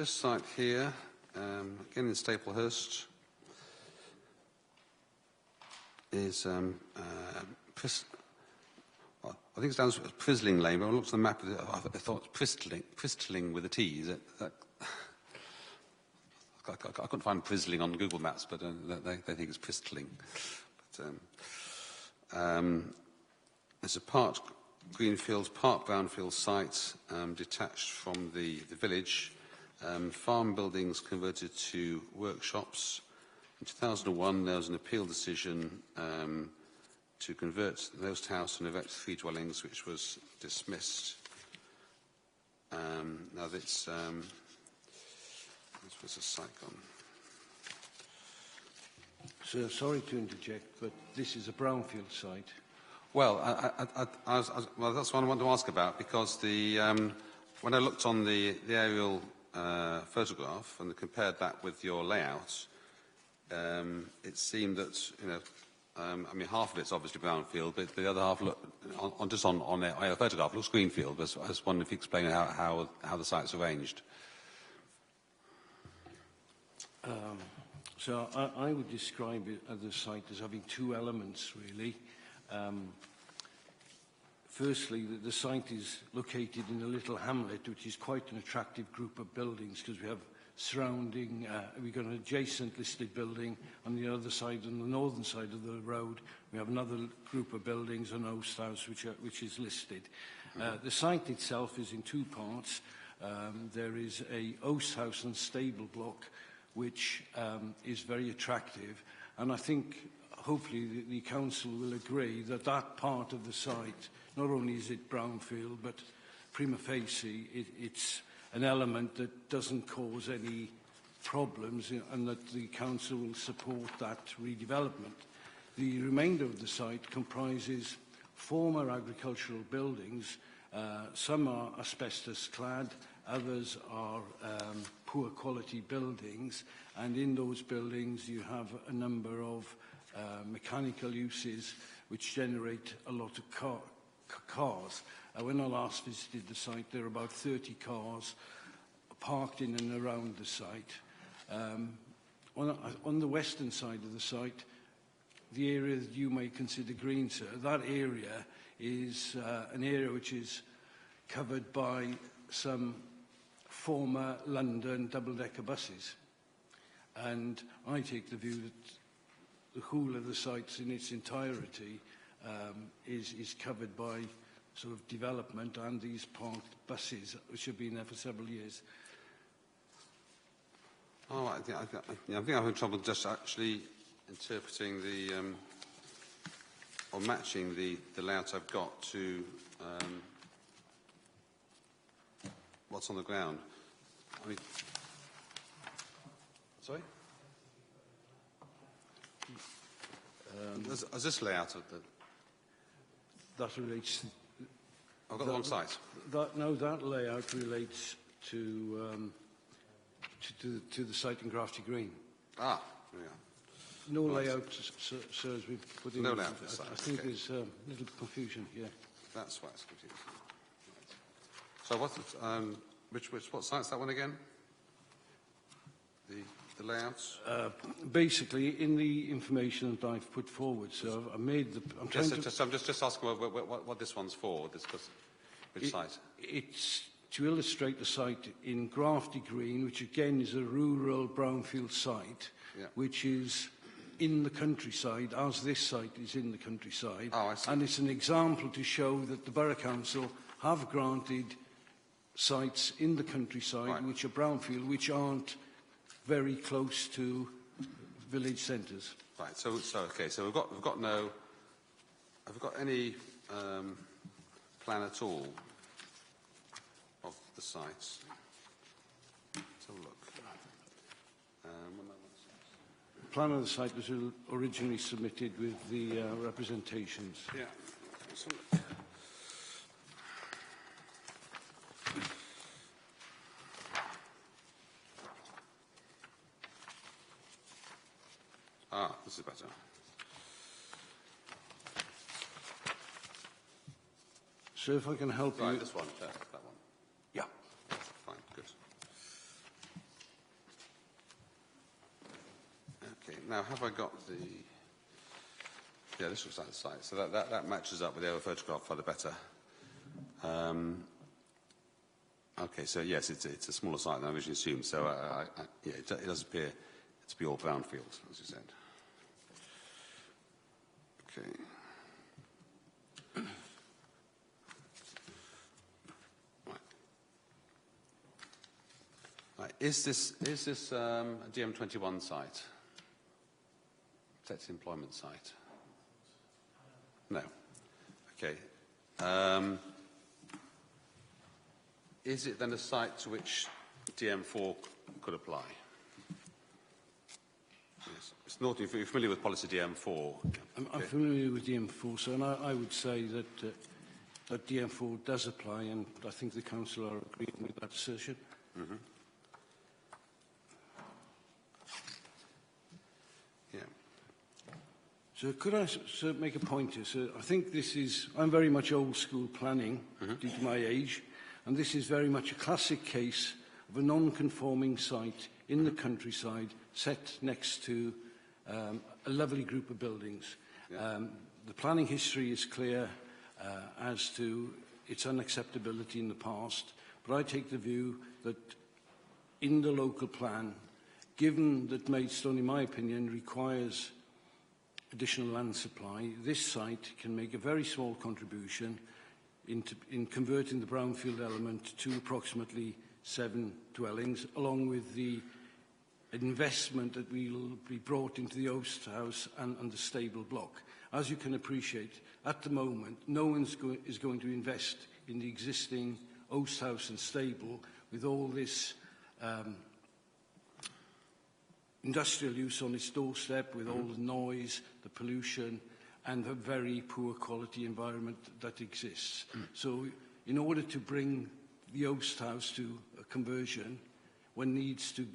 S1: site here, again in Staplehurst, is I think it's down as Prisling Lane, but I looked at the map, I thought Pristling with a T. Is it? I couldn't find Prisling on Google Maps, but they think it's Pristling. But there's a part greenfield, part brownfield site detached from the village. Farm buildings converted to workshops. In 2001, there was an appeal decision to convert the host house and erect 3 dwellings, which was dismissed. Now, this was a site gone.
S6: Sir, sorry to interject, but this is a brownfield site.
S1: Well, well, that's what I wanted to ask about, because when I looked on the aerial photograph and compared that with your layout, it seemed that, I mean, half of it's obviously brownfield, but the other half, just on a photograph, looks greenfield. But I just wondered if you could explain how the site's arranged.
S6: So I would describe it as the site as having 2 elements, really. Firstly, the site is located in a little hamlet, which is quite an attractive group of buildings, because we have surrounding, we've got an adjacent listed building on the other side, on the northern side of the road. We have another group of buildings, an host house, which is listed. The site itself is in 2 parts. There is a host house and stable block, which is very attractive. And I think, hopefully, the council will agree that that part of the site, not only is it brownfield, but prima facie, it's an element that doesn't cause any problems, and that the council will support that redevelopment. The remainder of the site comprises former agricultural buildings. Some are asbestos clad, others are poor quality buildings, and in those buildings you have a number of mechanical uses which generate a lot of cars. When I last visited the site, there were about 30 cars parked in and around the site. On the western side of the site, the area that you may consider green, sir, that area is an area which is covered by some former London double-decker buses. And I take the view that the whole of the site in its entirety is covered by sort of development and these parked buses, which have been there for several years.
S1: Oh, I think I'm having trouble just actually interpreting or matching the layout I've got to what's on the ground. I mean, sorry? Is this layout of the...
S6: That relates...
S1: I've got the wrong site.
S6: No, that layout relates to the site in Grafty Green.
S1: Ah, there we are.
S6: No layout, sir, as we've put in.
S1: No layout for this site.
S6: I think
S1: okay.
S6: there's a little confusion here.
S1: That's why it's confusing. Right. So what site's that one again? The layouts?
S6: Basically, in the information that I've put forward, so I made the... I'm
S1: just asking what this one's for. Which site?
S6: It's to illustrate the site in Grafty Green, which again is a rural brownfield site,
S1: yeah.
S6: which is in the countryside, as this site is in the countryside.
S1: Oh, I see.
S6: And it's an example to show that the Borough Council have granted sites in the countryside,
S1: right.
S6: which are brownfield, which aren't very close to village centres.
S1: Right. So okay. So we've got no. Have we got any plan at all of the sites? Let's have a look.
S6: The plan of the site was originally submitted with the representations.
S1: Yeah. This is better.
S6: So if I can help
S1: Sorry,
S6: you...
S1: this one, that one.
S6: Yeah.
S1: Fine, good. Okay, now have I got the... Yeah, this looks like the site. So that matches up with the other photograph further better. Okay, so yes, it's a smaller site than I originally assumed. So yeah, it does appear to be all brownfields, as you said. Okay. Right. Is this a DM21 site? Protected employment site? No. Okay. Is it then a site to which DM4 could apply? Yes. Mr. Norton, if you're familiar with policy DM4.
S6: I'm familiar with DM4, so I would say that, that DM4 does apply, and I think the Council are agreeing with that assertion.
S1: Mm-hmm. Yeah.
S6: So could I make a point here? So I think I'm very much old school planning due to my age, and this is very much a classic case of a non-conforming site in the countryside set next to a lovely group of buildings. Yeah. The planning history is clear as to its unacceptability in the past, but I take the view that in the local plan, given that Maidstone, in my opinion, requires additional land supply, this site can make a very small contribution in converting the brownfield element to approximately 7 dwellings, along with the investment that will be brought into the Oast House and the stable block. As you can appreciate, at the moment, no one is going to invest in the existing Oast House and stable with all this industrial use on its doorstep, with all the noise, the pollution, and the very poor quality environment that exists. So in order to bring the Oast House to a conversion, one needs to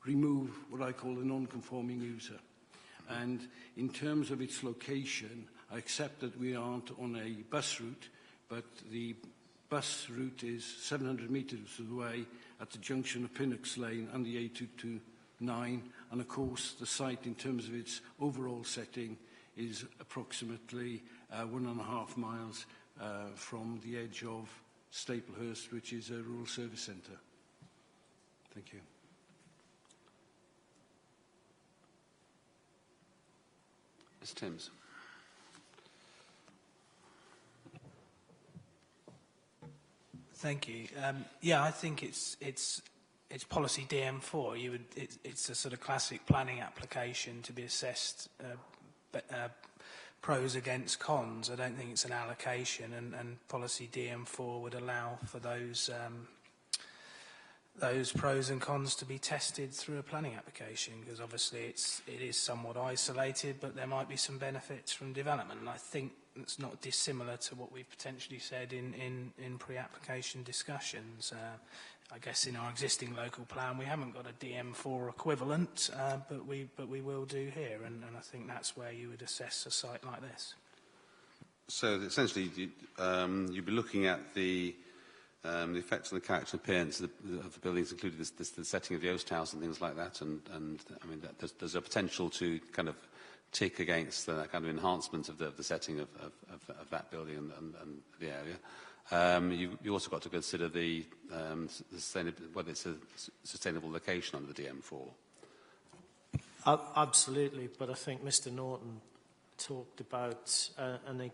S6: remove what I call a non-conforming user. And in terms of its location, I accept that we aren't on a bus route, but the bus route is 700 metres away at the junction of Pinnocks Lane and the A229, and of course the site in terms of its overall setting is approximately 1.5 miles from the edge of Staplehurst, which is a rural service centre. Thank you.
S1: Ms. Timms.
S3: Thank you. Yeah, I think it's policy DM4. It's a sort of classic planning application to be assessed pros against cons. I don't think it's an allocation, and policy DM4 would allow for those pros and cons to be tested through a planning application, because obviously it is somewhat isolated, but there might be some benefits from development, and I think it's not dissimilar to what we've potentially said in pre-application discussions. I guess in our existing local plan we haven't got a DM4 equivalent, but we will do here, and I think that's where you would assess a site like this. So
S1: essentially you'd be looking at the effects on the character and appearance of the buildings, including the setting of the Oast House and things like that, and I mean there's a potential to kind of tick against the kind of enhancement of the setting of that building and the area. You also got to consider the whether it's a sustainable location under the DM4.
S2: Absolutely, but I think Mr. Norton talked about an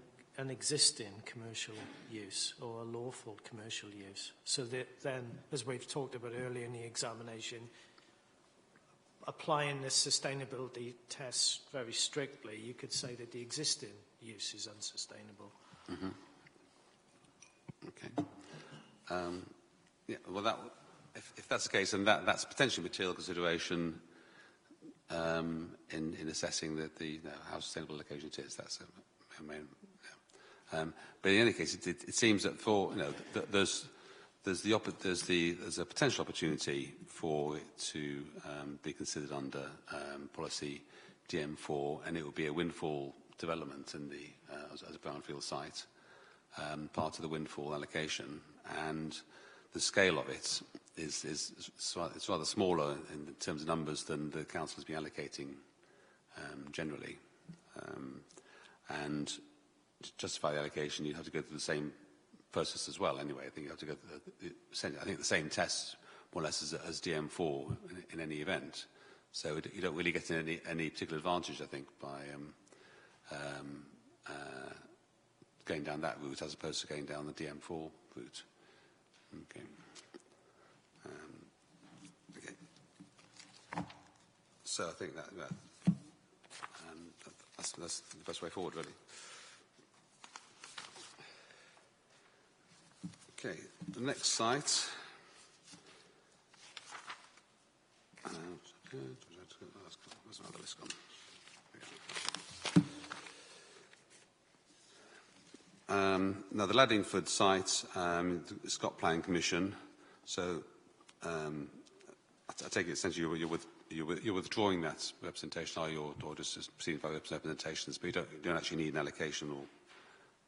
S2: existing commercial use or a lawful commercial use. So that then, as we've talked about earlier in the examination, applying the sustainability tests very strictly, you could say that the existing use is unsustainable.
S1: Mm-hmm. Okay. Yeah. Well, if that's the case, then that's potentially material consideration in assessing how sustainable a location it is. That's a main. Yeah. But in any case, it seems that there's a potential opportunity for it to be considered under policy DM4, and it would be a windfall development in as a brownfield site. part of the windfall allocation, and the scale of it is it's rather smaller in terms of numbers than the council has been allocating generally. And to justify the allocation, you'd have to go through the same process as well. Anyway, I think you have to go through the same tests more or less as DM4 in any event. So you don't really get any particular advantage, I think, by going down that route as opposed to going down the DM4 route. Okay. Okay. So I think that's the best way forward, really. Okay, the next site. Where's my other list gone? Now, the Laddingford site, it's got Planning Commission, so I take it essentially you're withdrawing that representation, are you, or just proceeding by representations, but you don't actually need an allocation or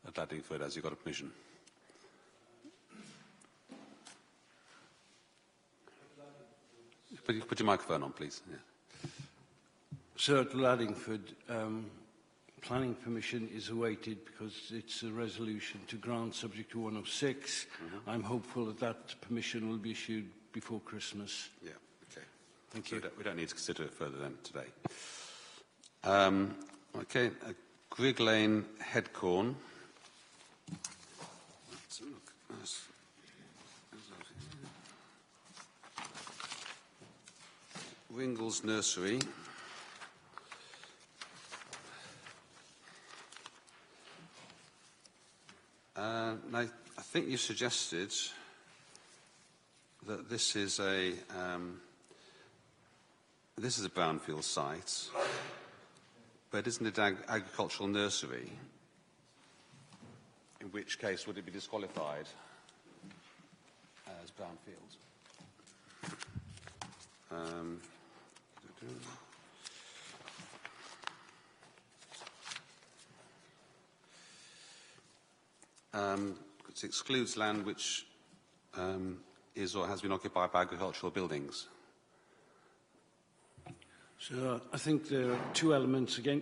S1: at Laddingford as you've got a permission. Put your microphone on, please. Yeah.
S6: So at Laddingford, planning permission is awaited because it's a resolution to grant subject to 106. Mm-hmm. I'm hopeful that that permission will be issued before Christmas.
S1: Yeah, okay.
S6: Thank
S1: so
S6: you.
S1: We don't need to consider it further then today. Okay, Grigg Lane, Headcorn. Let's look. Ringles Nursery. I think you suggested that this is a brownfield site, but isn't it agricultural nursery? In which case, would it be disqualified as brownfield? It excludes land which is or has been occupied by agricultural buildings.
S6: So I think there are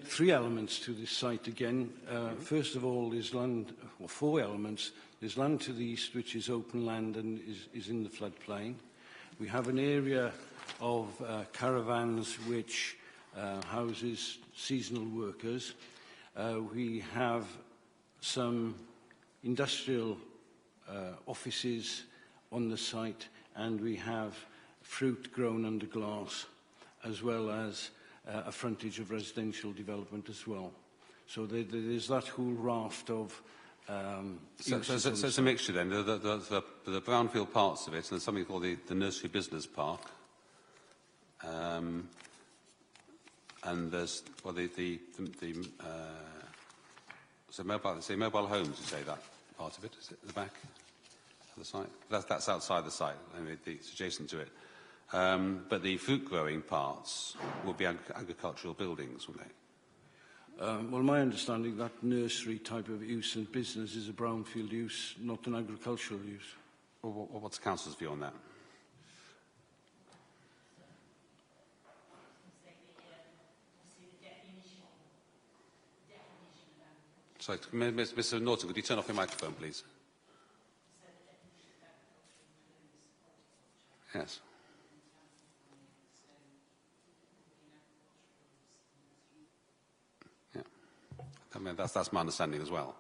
S6: three elements to this site again. First of all, there's land, or four elements. There's land to the east, which is open land and is in the floodplain. We have an area of caravans which houses seasonal workers. We have some industrial offices on the site, and we have fruit grown under glass, as well as a frontage of residential development as well. So there's that whole raft of
S1: so it's a mixture then. The brownfield parts of it, and there's something called the Nursery Business Park. And there's mobile homes, you say that part of it, is it at the back of the site? That's outside the site, I mean, it's adjacent to it. But the fruit growing parts will be agricultural buildings, will they?
S6: Well, my understanding that nursery type of use and business is a brownfield use, not an agricultural use.
S1: Well, what's the council's view on that? Sorry, Mr. Norton, could you turn off your microphone, please? Yes. Yeah. I mean, that's my understanding as well.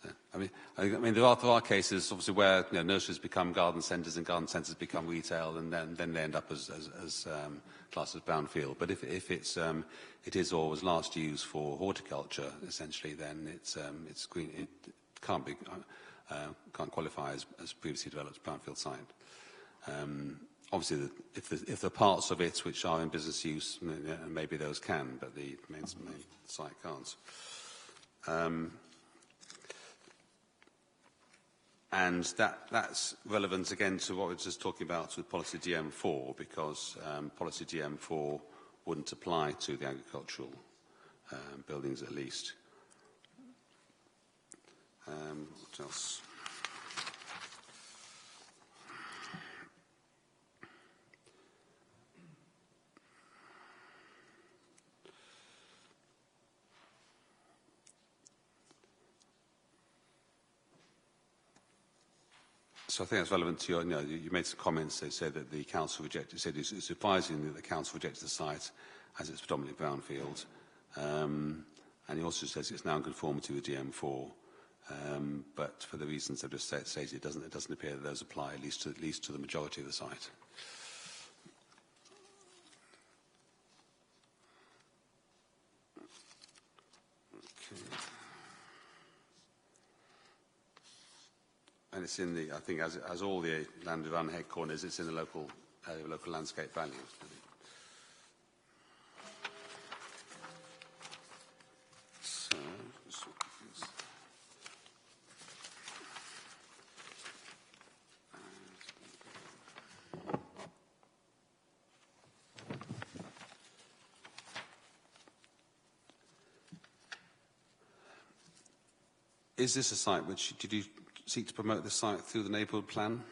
S1: Yeah. I mean, there are cases, obviously, where nurseries become garden centres and garden centres become retail, and then they end up as classed as brownfield. But if it is or was last used for horticulture, essentially, then it's green. It can't qualify as previously developed brownfield site. Obviously, if the parts of it which are in business use, maybe those can, but the main site can't. And that's relevant again to what we were just talking about with policy DM4, because policy DM4 wouldn't apply to the agricultural buildings at least. What else? So I think that's relevant to your, you made some comments that said that the council rejected, said it's advising that the council rejected the site as it's predominantly brownfield. And he also says it's now in conformity with DM4. But for the reasons I've just stated, it doesn't appear that those apply, at least to the majority of the site. Okay. And it's in the, I think, as all the land around the head corners, it's in the local landscape values. So, is this a site which, did you seek to promote the site through the neighbourhood plan?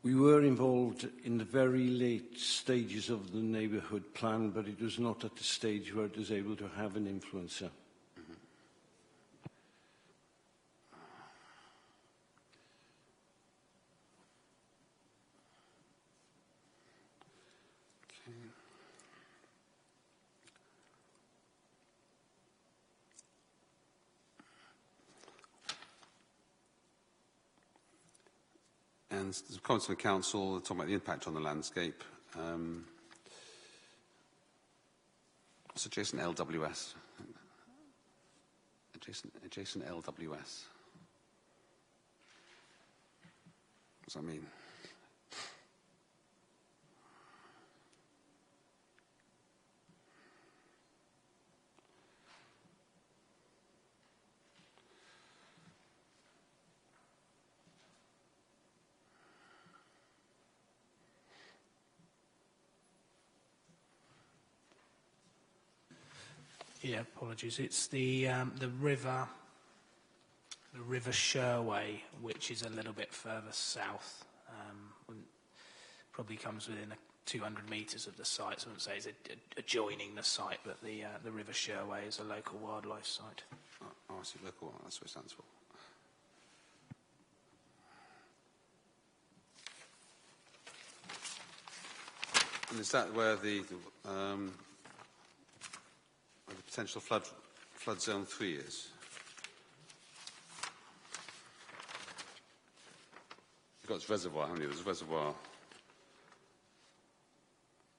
S6: We were involved in the very late stages of the neighbourhood plan, but it was not at the stage where it was able to have an influencer. And there's comments from the council talking about the impact on the landscape. What's adjacent LWS? Adjacent LWS. What does that mean?
S3: Yeah, apologies. It's the river Sherway, which is a little bit further south. Probably comes within 200 metres of the site. So I wouldn't say it's adjoining the site, but the river Sherway is a local wildlife site.
S1: Oh, I see. Local. That's what it stands for. And is that where the potential flood zone 3 is? You've got its reservoir, haven't you? There's a reservoir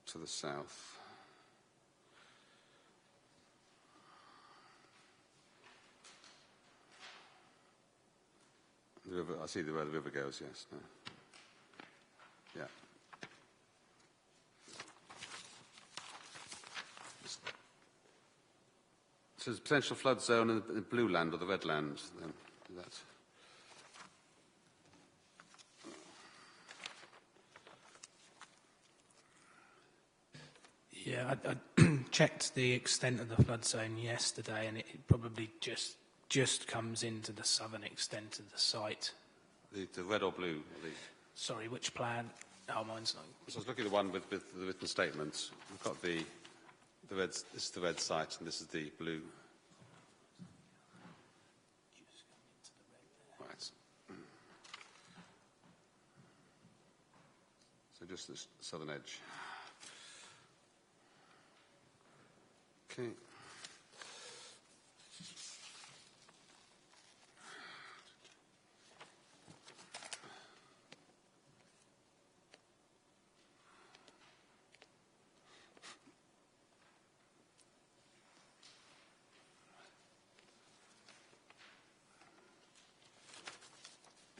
S1: to the south. The river, I see where the river goes, yes. No. Yeah. So there's a potential flood zone in the blue land or the red land, then? That.
S3: Yeah, I checked the extent of the flood zone yesterday, and it probably just comes into the southern extent of the site.
S1: The red or blue?
S3: Sorry, which plan? Oh, mine's not.
S1: So I was looking at the one with the written statements. We've got the red. This is the red site, and this is the blue. Right. So just the southern edge. Okay.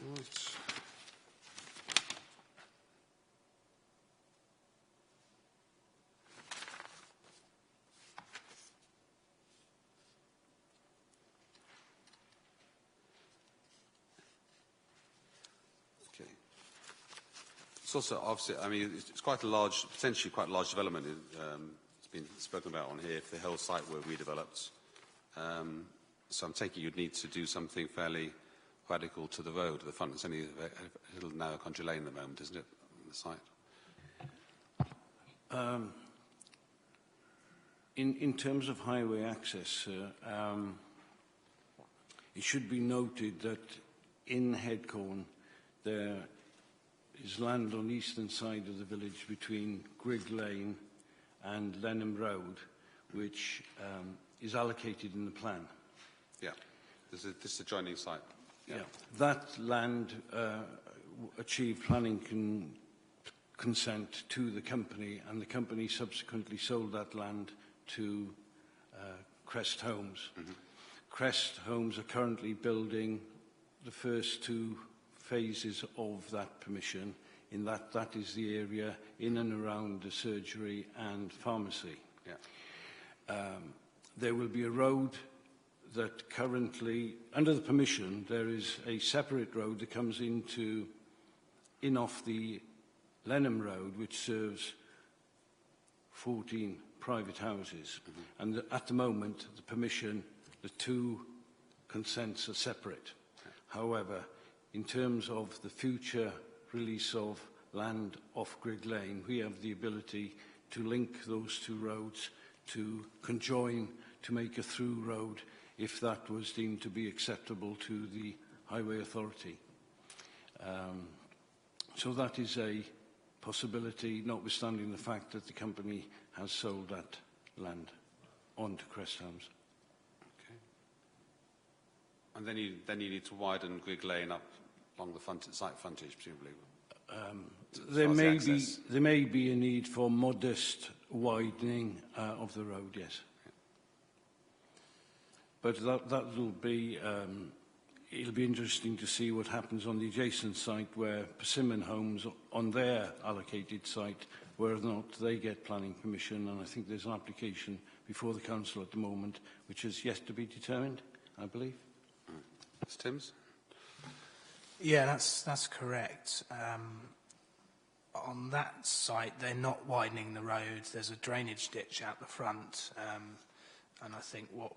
S1: Right. Okay. It's also obviously, I mean, it's quite a large, potentially quite a large development. It's been spoken about on here if the whole site were redeveloped. So I'm taking you'd need to do something fairly radical to the road at the front. It's only a little narrow country lane at the moment, isn't it, on the site?
S6: In terms of highway access, it should be noted that in Headcorn there is land on the eastern side of the village between Grigg Lane and Lenham Road, which is allocated in the plan.
S1: Yeah, this is adjoining site.
S6: Yeah. That land achieved planning consent to the company, and the company subsequently sold that land to Crest Homes. Mm-hmm. Crest Homes are currently building the first 2 phases of that permission, in that is the area in and around the surgery and pharmacy.
S1: Yeah.
S6: There will be a road that currently, under the permission, there is a separate road that comes in off the Lenham Road, which serves 14 private houses. Mm-hmm. And at the moment, the permission, the 2 consents are separate. Okay. However, in terms of the future release of land off Grigg Lane, we have the ability to link those 2 roads, to conjoin, to make a through road, if that was deemed to be acceptable to the Highway Authority. So that is a possibility, notwithstanding the fact that the company has sold that land on to Crest Homes.
S1: Okay. And then you need to widen Grigg Lane up along the site frontage, presumably.
S6: There may be a need for modest widening of the road, yes. But that will be, it'll be interesting to see what happens on the adjacent site where Persimmon Homes, on their allocated site, whether or not they get planning permission. And I think there's an application before the council at the moment, which is yet to be determined, I believe.
S1: Mr. Timms?
S3: Yeah, that's correct. On that site, they're not widening the road. There's a drainage ditch out the front, and I think what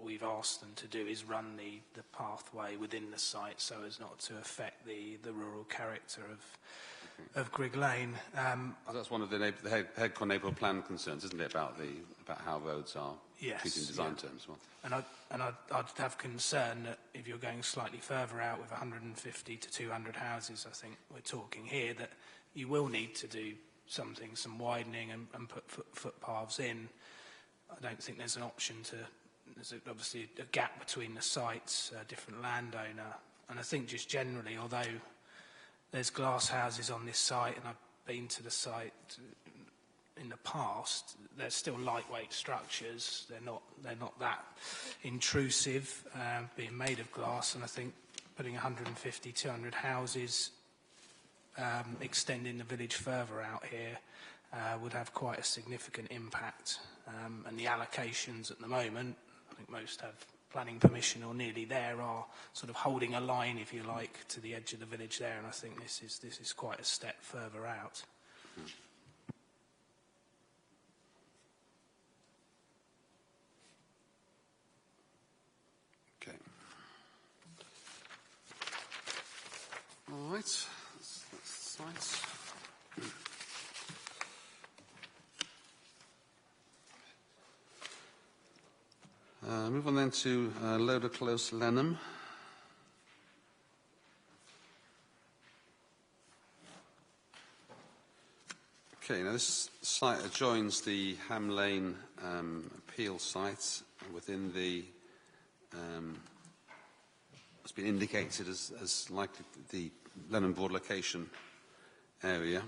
S3: we've asked them to do is run the pathway within the site so as not to affect the rural character of Grigg Lane.
S1: That's one of the Headcorn neighbourhood plan concerns, isn't it, about how roads are treated in design terms? Well.
S3: And I'd have concern that if you're going slightly further out with 150 to 200 houses, I think we're talking here, that you will need to do some widening and put footpaths in. I don't think there's an option to. There's obviously a gap between the sites, a different landowner, and I think just generally, although there's glass houses on this site, and I've been to the site in the past, they're still lightweight structures. They're not that intrusive, being made of glass, and I think putting 150, 200 houses, extending the village further out here, would have quite a significant impact. And the allocations at the moment, I think most have planning permission or nearly there, are sort of holding a line, if you like, to the edge of the village there, and I think this is quite a step further out.
S1: Okay. All right. That's science. Move on then to Loader Close, Lenham. Okay, now this site adjoins the Ham Lane appeal site within the, it's been indicated as likely the Lenham Broad location area.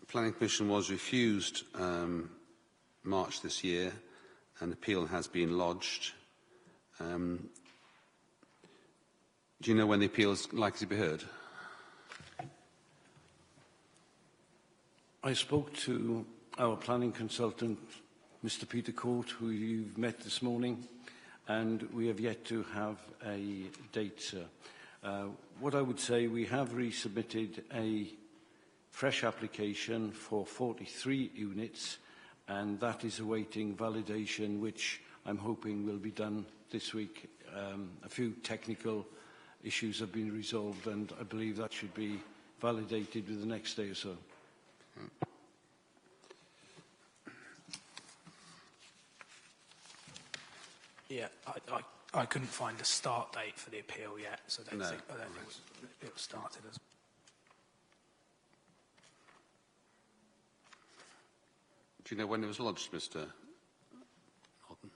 S1: Planning permission was refused March this year, and appeal has been lodged. Do you know when the appeal is likely to be heard?
S6: I spoke to our planning consultant, Mr. Peter Court, who you've met this morning, and we have yet to have a date, sir. What I would say, we have resubmitted a fresh application for 43 units, and that is awaiting validation, which I'm hoping will be done this week. A few technical issues have been resolved, and I believe that should be validated within the next day or so.
S3: Yeah, I couldn't find a start date for the appeal yet, so I don't think it was started as.
S1: Do you know when it was lodged, Mr. Norton?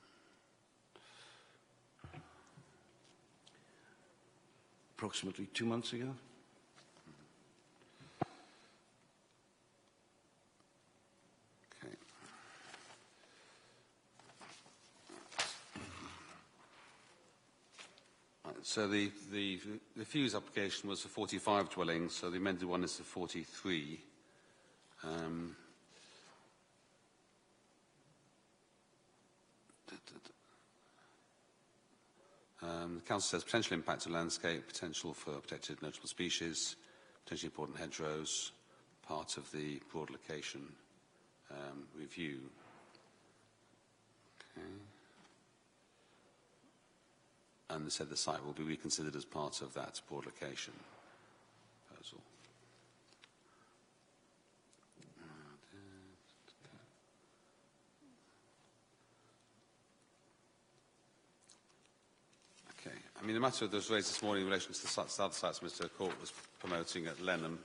S6: Approximately 2 months ago.
S1: Okay. Right, so the refuse application was for 45 dwellings, so the amended one is for 43. The Council says potential impact on landscape, potential for protected notable species, potentially important hedgerows, part of the broad location review. Okay. And they said the site will be reconsidered as part of that broad location proposal. I mean, the matter that was raised this morning in relation to the other sites Mr. Court was promoting at Lenham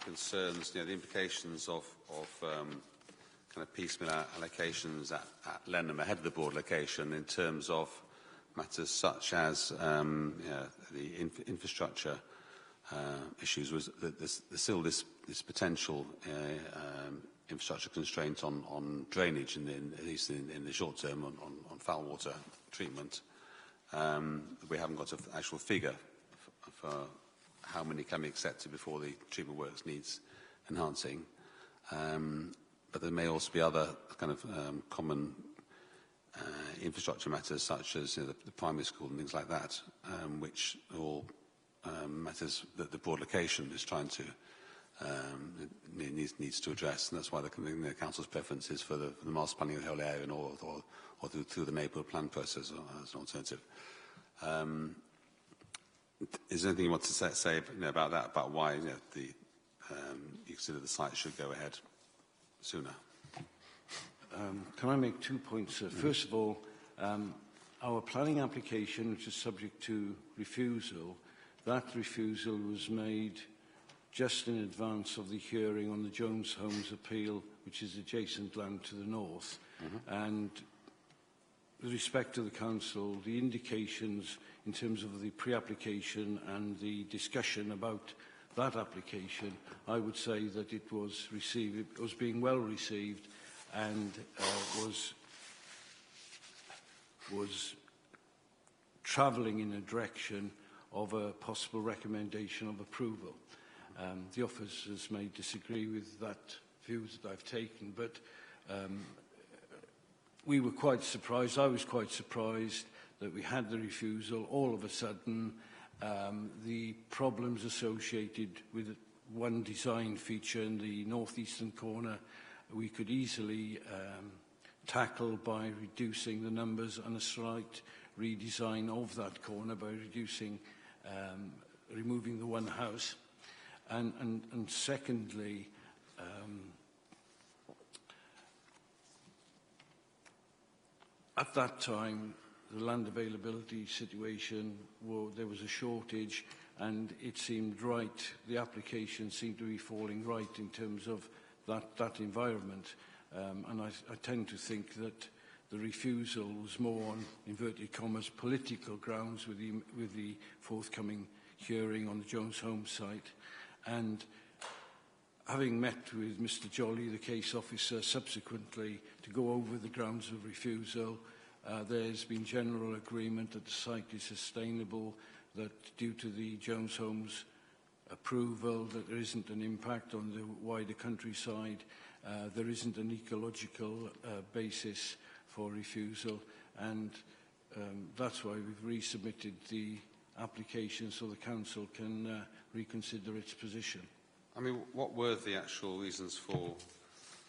S1: concerns, the implications of kind of piecemeal allocations at Lenham ahead of the broad location in terms of matters such as the infrastructure issues. Was that there's still this potential infrastructure constraint on drainage, at least in the short term, on foul water treatment. We haven't got an actual figure for how many can be accepted before the treatment works needs enhancing. But there may also be other kind of common infrastructure matters, such as the primary school and things like that, which are all matters that the broad location is trying to needs to address, and that's why the council's preference is for the master planning of the whole area, or through the neighbourhood plan process as an alternative. Is there anything you want to say about that, about why you consider the site should go ahead sooner?
S6: Can I make 2 points? First of all, our planning application, which is subject to refusal, that refusal was made just in advance of the hearing on the Jones Homes appeal, which is adjacent land to the north. And with respect to the council, the indications in terms of the pre-application and the discussion about that application, I would say that it was being well received, and was travelling in a direction of a possible recommendation of approval. The officers may disagree with that view that I've taken, but we were quite surprised. I was quite surprised that we had the refusal. All of a sudden, the problems associated with one design feature in the northeastern corner we could easily tackle by reducing the numbers, and a slight redesign of that corner by removing the one house. And secondly, at that time, the land availability situation, there was a shortage, and it seemed right, the application seemed to be falling right in terms of that environment. And I tend to think that the refusal was more on, inverted commas, political grounds with the forthcoming hearing on the Jones Homes site. And having met with Mr. Jolly, the case officer, subsequently to go over the grounds of refusal, there's been general agreement that the site is sustainable, that due to the Jones Homes approval, that there isn't an impact on the wider countryside, there isn't an ecological basis for refusal, and that's why we've resubmitted the application so the council can reconsider its position.
S1: I mean, what were the actual reasons for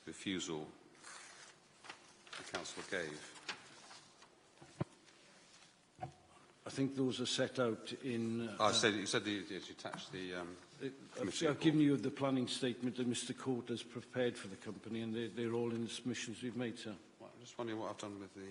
S1: refusal council gave.
S6: I think those are set out in...
S1: you said you attached the committee
S6: I've given you the planning statement that Mr Court has prepared for the company, and they're all in the submissions we've made, sir.
S1: Well, I'm just wondering what I've done with the...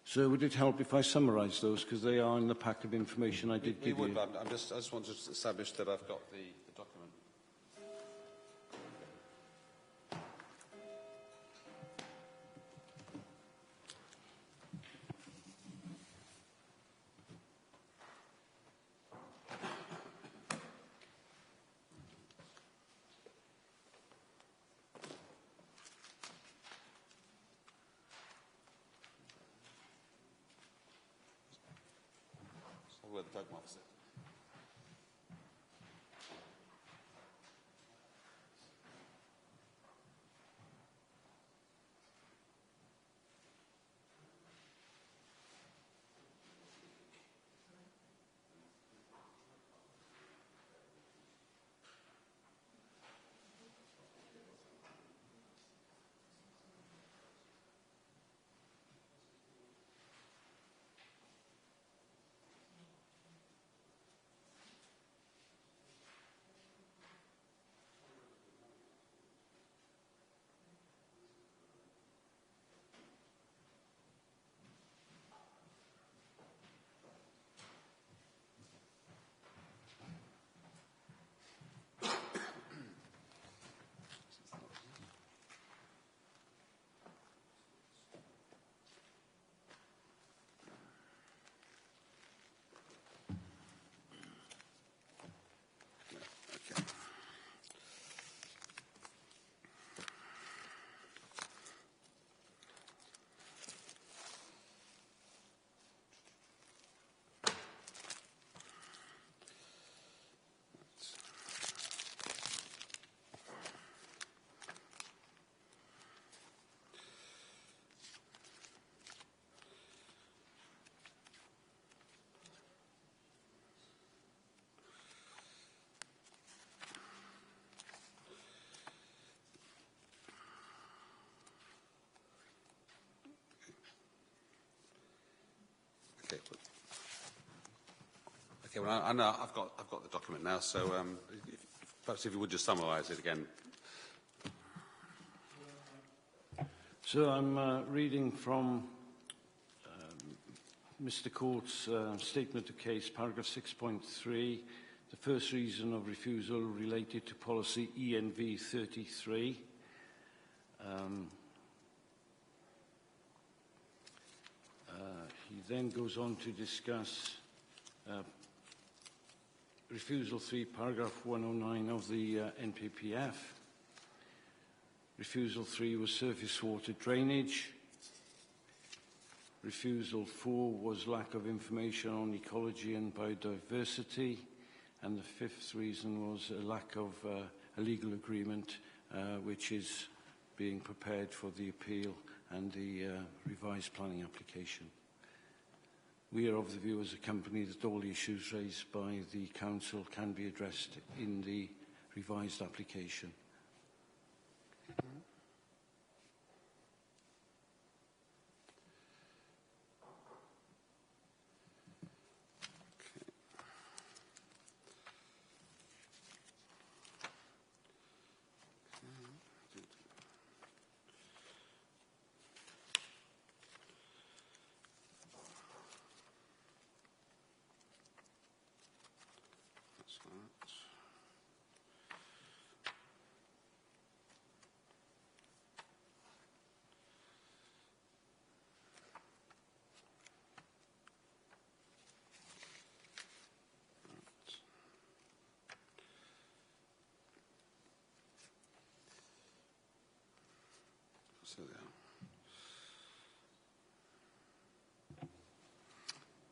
S6: So would it help if I summarise those, because they are in the pack of information I did give you?
S1: We would, but I just want to establish that I've got the document. Where the tag marks it. Okay, well, I know I've got the document now, so perhaps if you would just summarise it again.
S6: So I'm reading from Mr Court's statement of case, paragraph 6.3. The first reason of refusal related to policy ENV 33. He then goes on to discuss refusal 3, paragraph 109 of the NPPF. Refusal 3 was surface water drainage. Refusal 4 was lack of information on ecology and biodiversity. And the fifth reason was a lack of a legal agreement, which is being prepared for the appeal and the revised planning application. We are of the view as a company that all the issues raised by the council can be addressed in the revised application.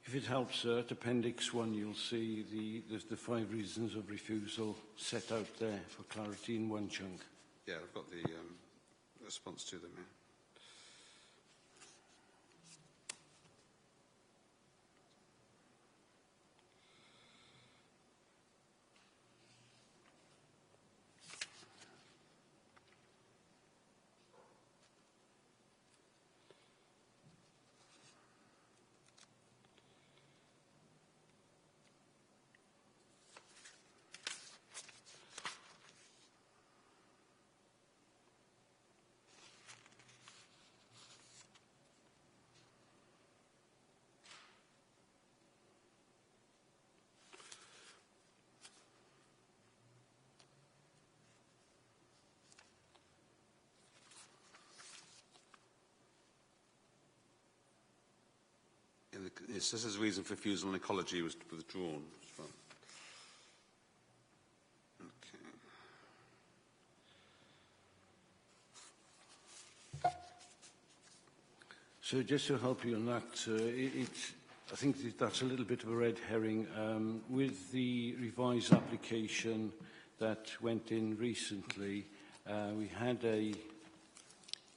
S6: If it helps, at Appendix 1, you'll see the 5 reasons of refusal set out there for clarity in one chunk.
S1: Yeah, I've got the response to them here. It says as a reason for refusal on ecology was withdrawn as well. Okay.
S6: So just to help you on that, I think that's a little bit of a red herring. With the revised application that went in recently, we had a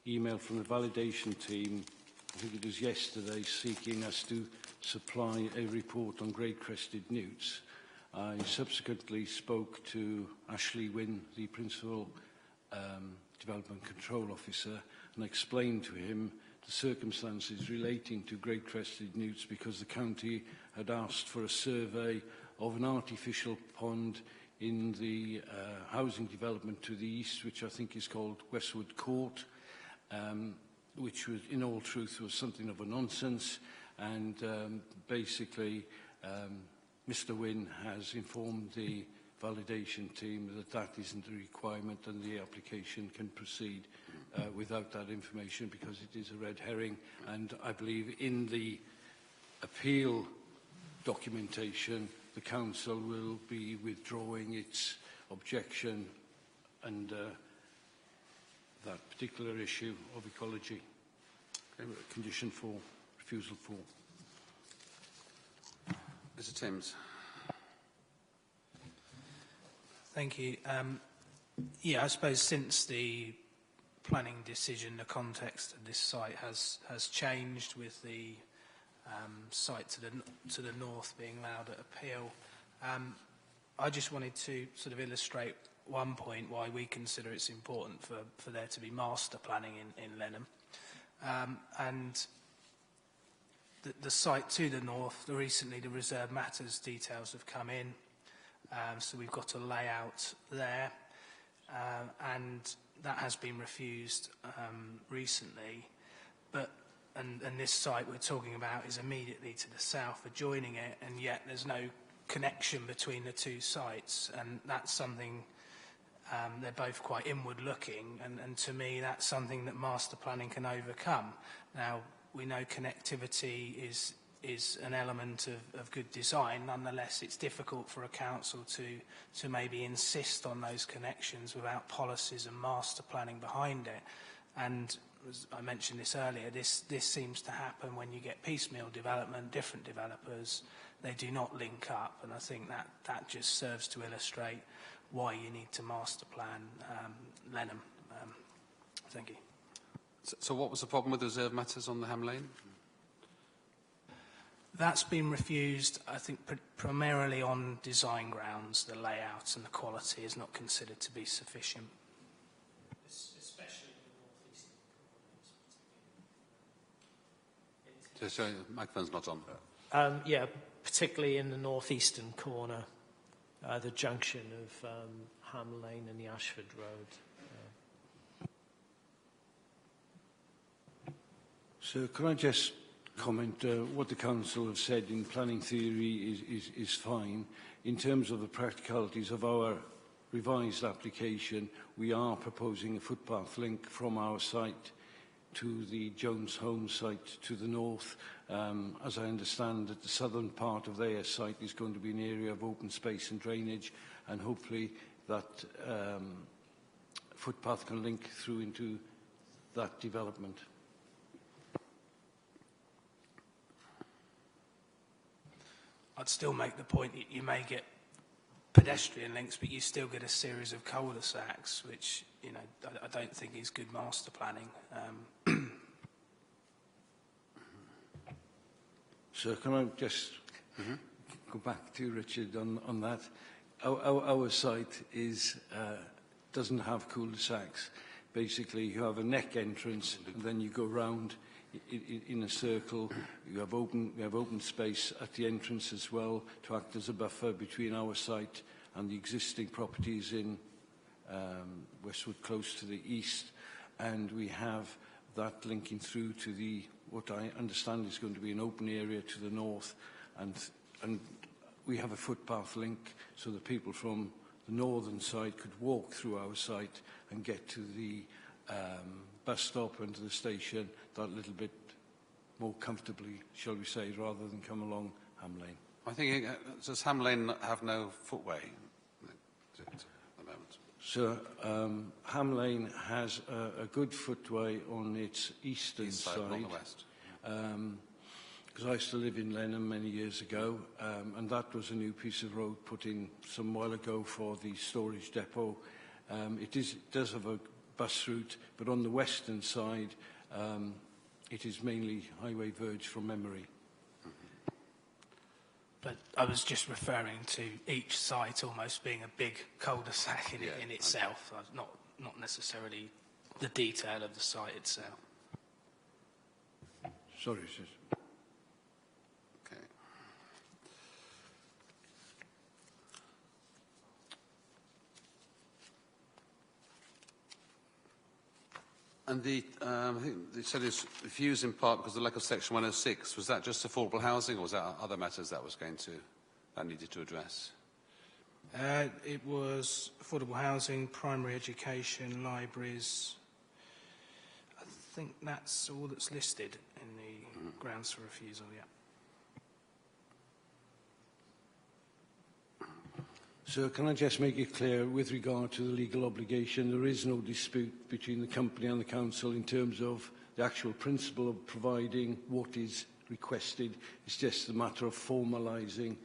S6: email from the validation team, I think it was yesterday, seeking us to supply a report on grey-crested newts. I subsequently spoke to Ashley Wynne, the Principal Development Control Officer, and explained to him the circumstances relating to grey-crested newts because the county had asked for a survey of an artificial pond in the housing development to the east, which I think is called Westwood Court, which was, in all truth, was something of a nonsense. And basically, Mr. Wynne has informed the validation team that that isn't a requirement and the application can proceed without that information because it is a red herring. And I believe in the appeal documentation, the council will be withdrawing its objection and that particular issue of ecology. Okay. Condition 4, refusal 4.
S1: Mr. Timms.
S3: Thank you. Yeah, I suppose since the planning decision, the context of this site has changed with the site to the north being allowed at appeal. I just wanted to sort of illustrate one point why we consider it's important for there to be master planning in Lenham. And the site to the north, recently the reserve matters details have come in. So we've got a layout there, and that has been refused recently. And this site we're talking about is immediately to the south, adjoining it, and yet there's no connection between the two sites, and that's something. They're both quite inward-looking, and to me that's something that master planning can overcome. Now, we know connectivity is an element of good design. Nonetheless, it's difficult for a council to maybe insist on those connections without policies and master planning behind it. And as I mentioned this earlier, this seems to happen when you get piecemeal development, different developers, they do not link up, and I think that just serves to illustrate why you need to master plan Lenham. Thank you.
S1: So what was the problem with the reserve matters on the Ham Lane?
S3: That's been refused, I think, primarily on design grounds. The layout and the quality is not considered to be sufficient. Especially the northeastern.
S1: Sorry, the microphone's not on.
S2: Yeah, particularly in the northeastern corner, the junction of Ham Lane and the Ashford Road.
S6: So can I just comment, what the council have said in planning theory is fine. In terms of the practicalities of our revised application, we are proposing a footpath link from our site to the Jones Home site to the north. As I understand that the southern part of their site is going to be an area of open space and drainage, and hopefully that footpath can link through into that development.
S3: I'd still make the point that you may get pedestrian links, but you still get a series of cul-de-sacs, which, you know, I don't think is good master planning.
S6: So can I just go back to Richard on that? Our site is doesn't have cul-de-sacs. Basically, you have a neck entrance, and then you go round in a circle. We have open space at the entrance as well to act as a buffer between our site and the existing properties in Westwood Close to the east. And we have that linking through to the what I understand is going to be an open area to the north, and we have a footpath link so that people from the northern side could walk through our site and get to the bus stop and to the station that little bit more comfortably, shall we say, rather than come along Ham Lane.
S1: I think, does Ham Lane have no footway at the moment?
S6: So Ham Lane has a good footway on its eastern side.
S1: Not the west.
S6: Because I used to live in Lenham many years ago, and that was a new piece of road put in some while ago for the storage depot. It does have a bus route, but on the western side, it is mainly highway verge from memory.
S3: But I was just referring to each site almost being a big cul-de-sac in itself, not necessarily the detail of the site itself.
S6: Sorry, sir.
S1: Okay. And I think they said it's refused in part because of the lack of Section 106. Was that just affordable housing, or was that other matters that needed to address?
S3: It was affordable housing, primary education, libraries. I think that's all that's listed in the grounds for refusal, yeah.
S6: So can I just make it clear, with regard to the legal obligation, there is no dispute between the company and the council in terms of the actual principle of providing what is requested. It's just a matter of formalising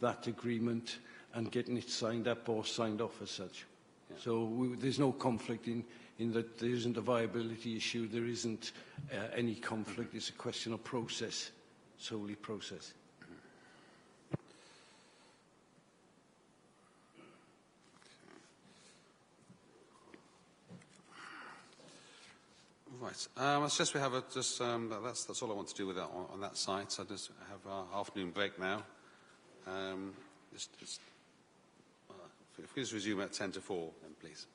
S6: that agreement and getting it signed up or signed off as such. Yeah. So there's no conflict in that there isn't a viability issue, there isn't any conflict. It's a question of process, solely process.
S1: Right. I suggest we have that's all I want to do with that on that site. I just have our afternoon break now. If we just resume at 10 to 4, then please.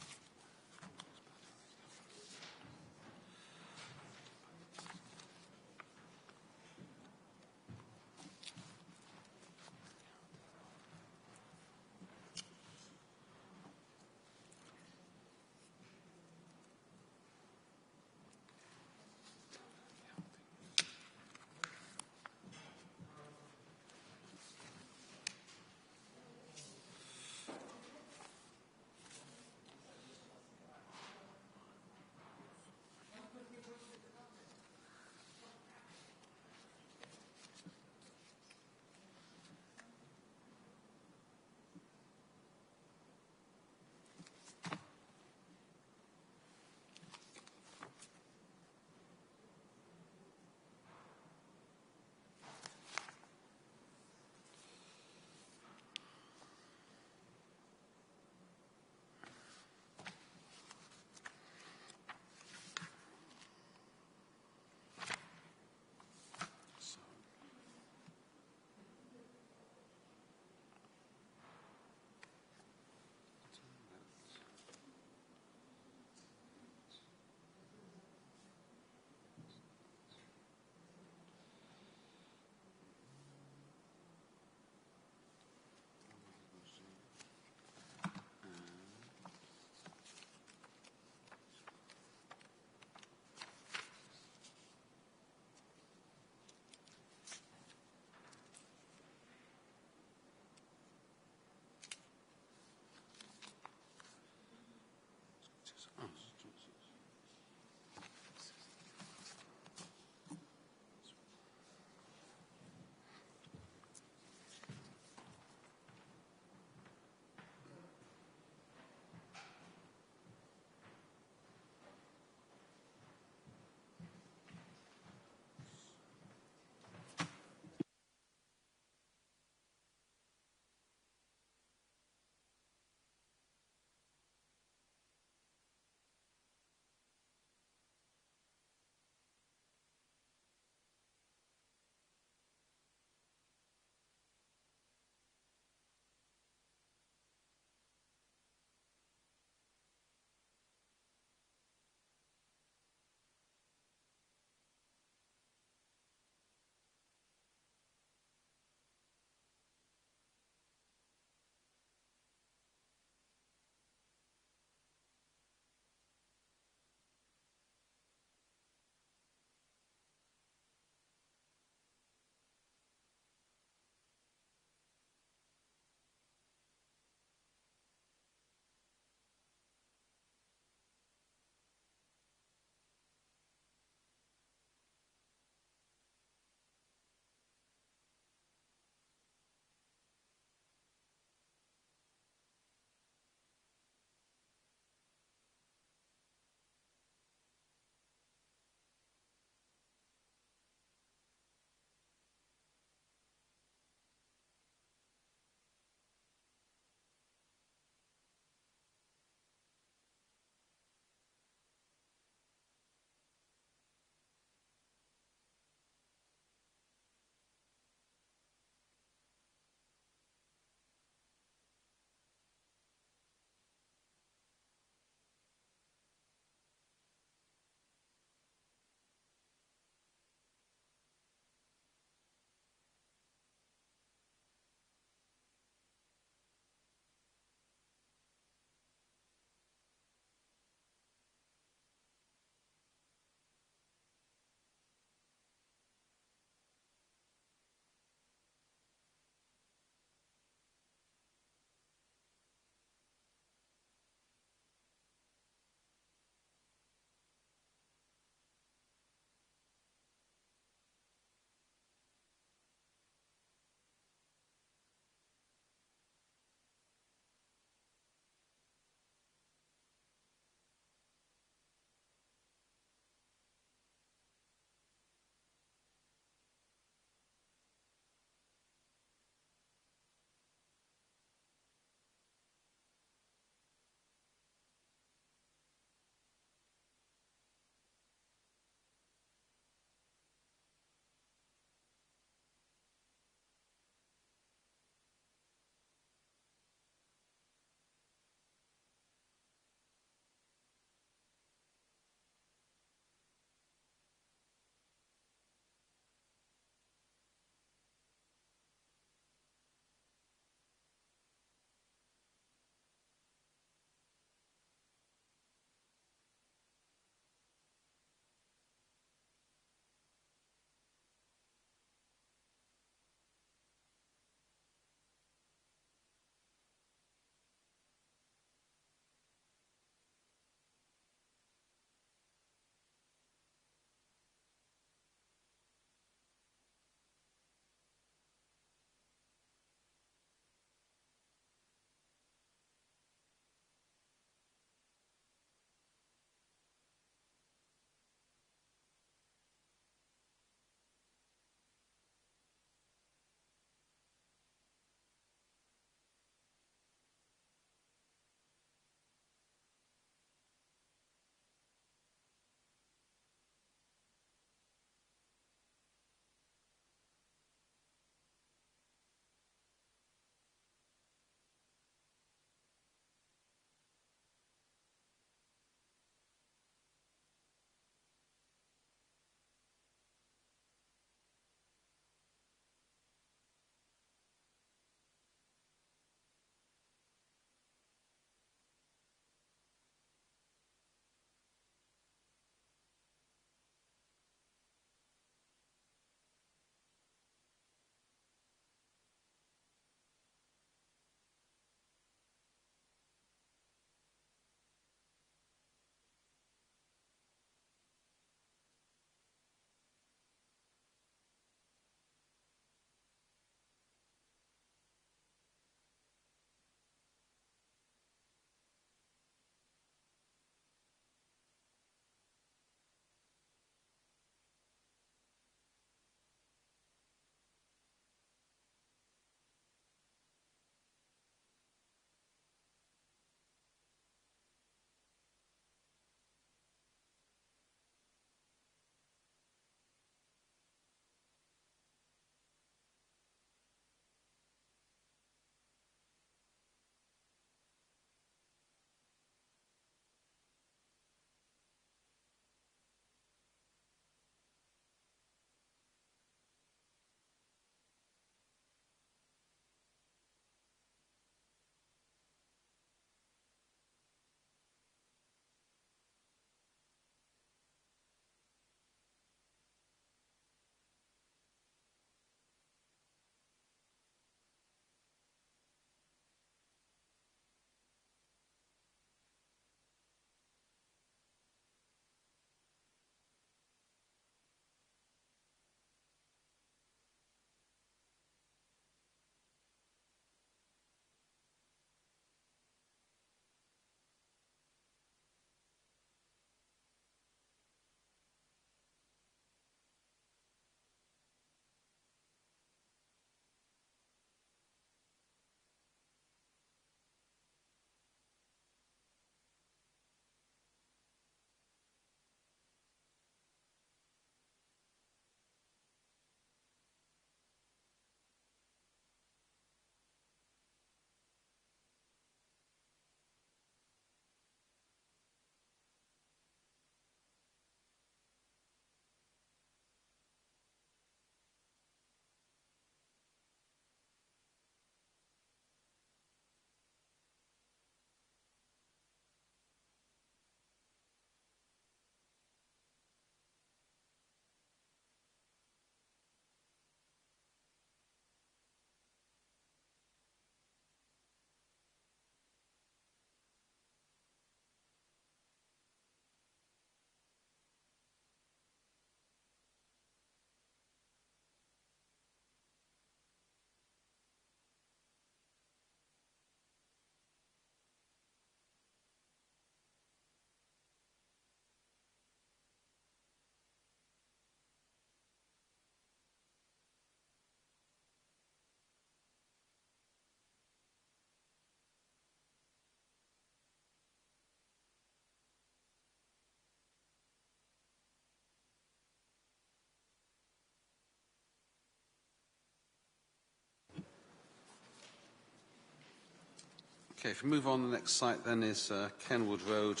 S1: Okay, if we move on, the next site then is Kenwood Road,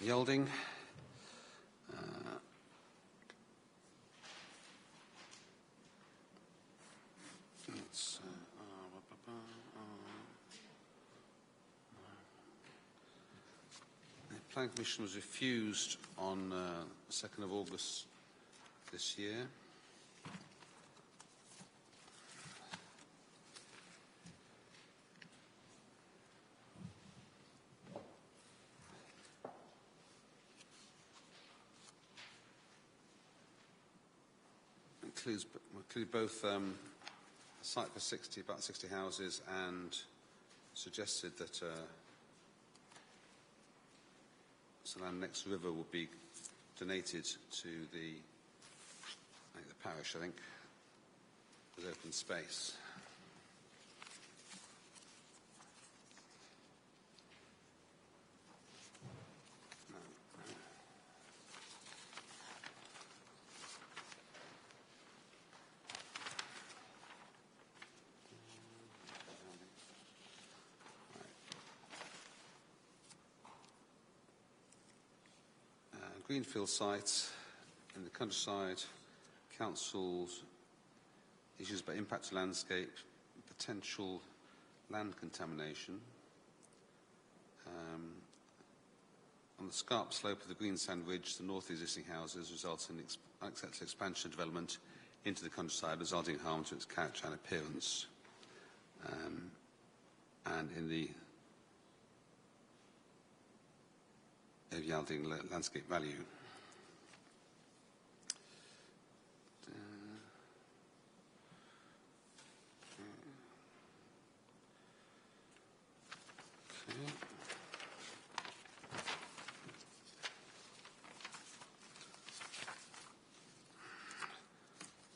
S1: Yelding. The Planning Commission was refused on 2nd of August this year. Include both a site for about 60 houses, and suggested that some land next to the river would be donated to the parish, I think, as open space. Greenfield site in the countryside, council's issues about impact to landscape, potential land contamination. On the scarp slope of the Greensand Ridge, the north existing houses result in unacceptable expansion and development into the countryside, resulting in harm to its character and appearance. And in the Yelding landscape value. Okay.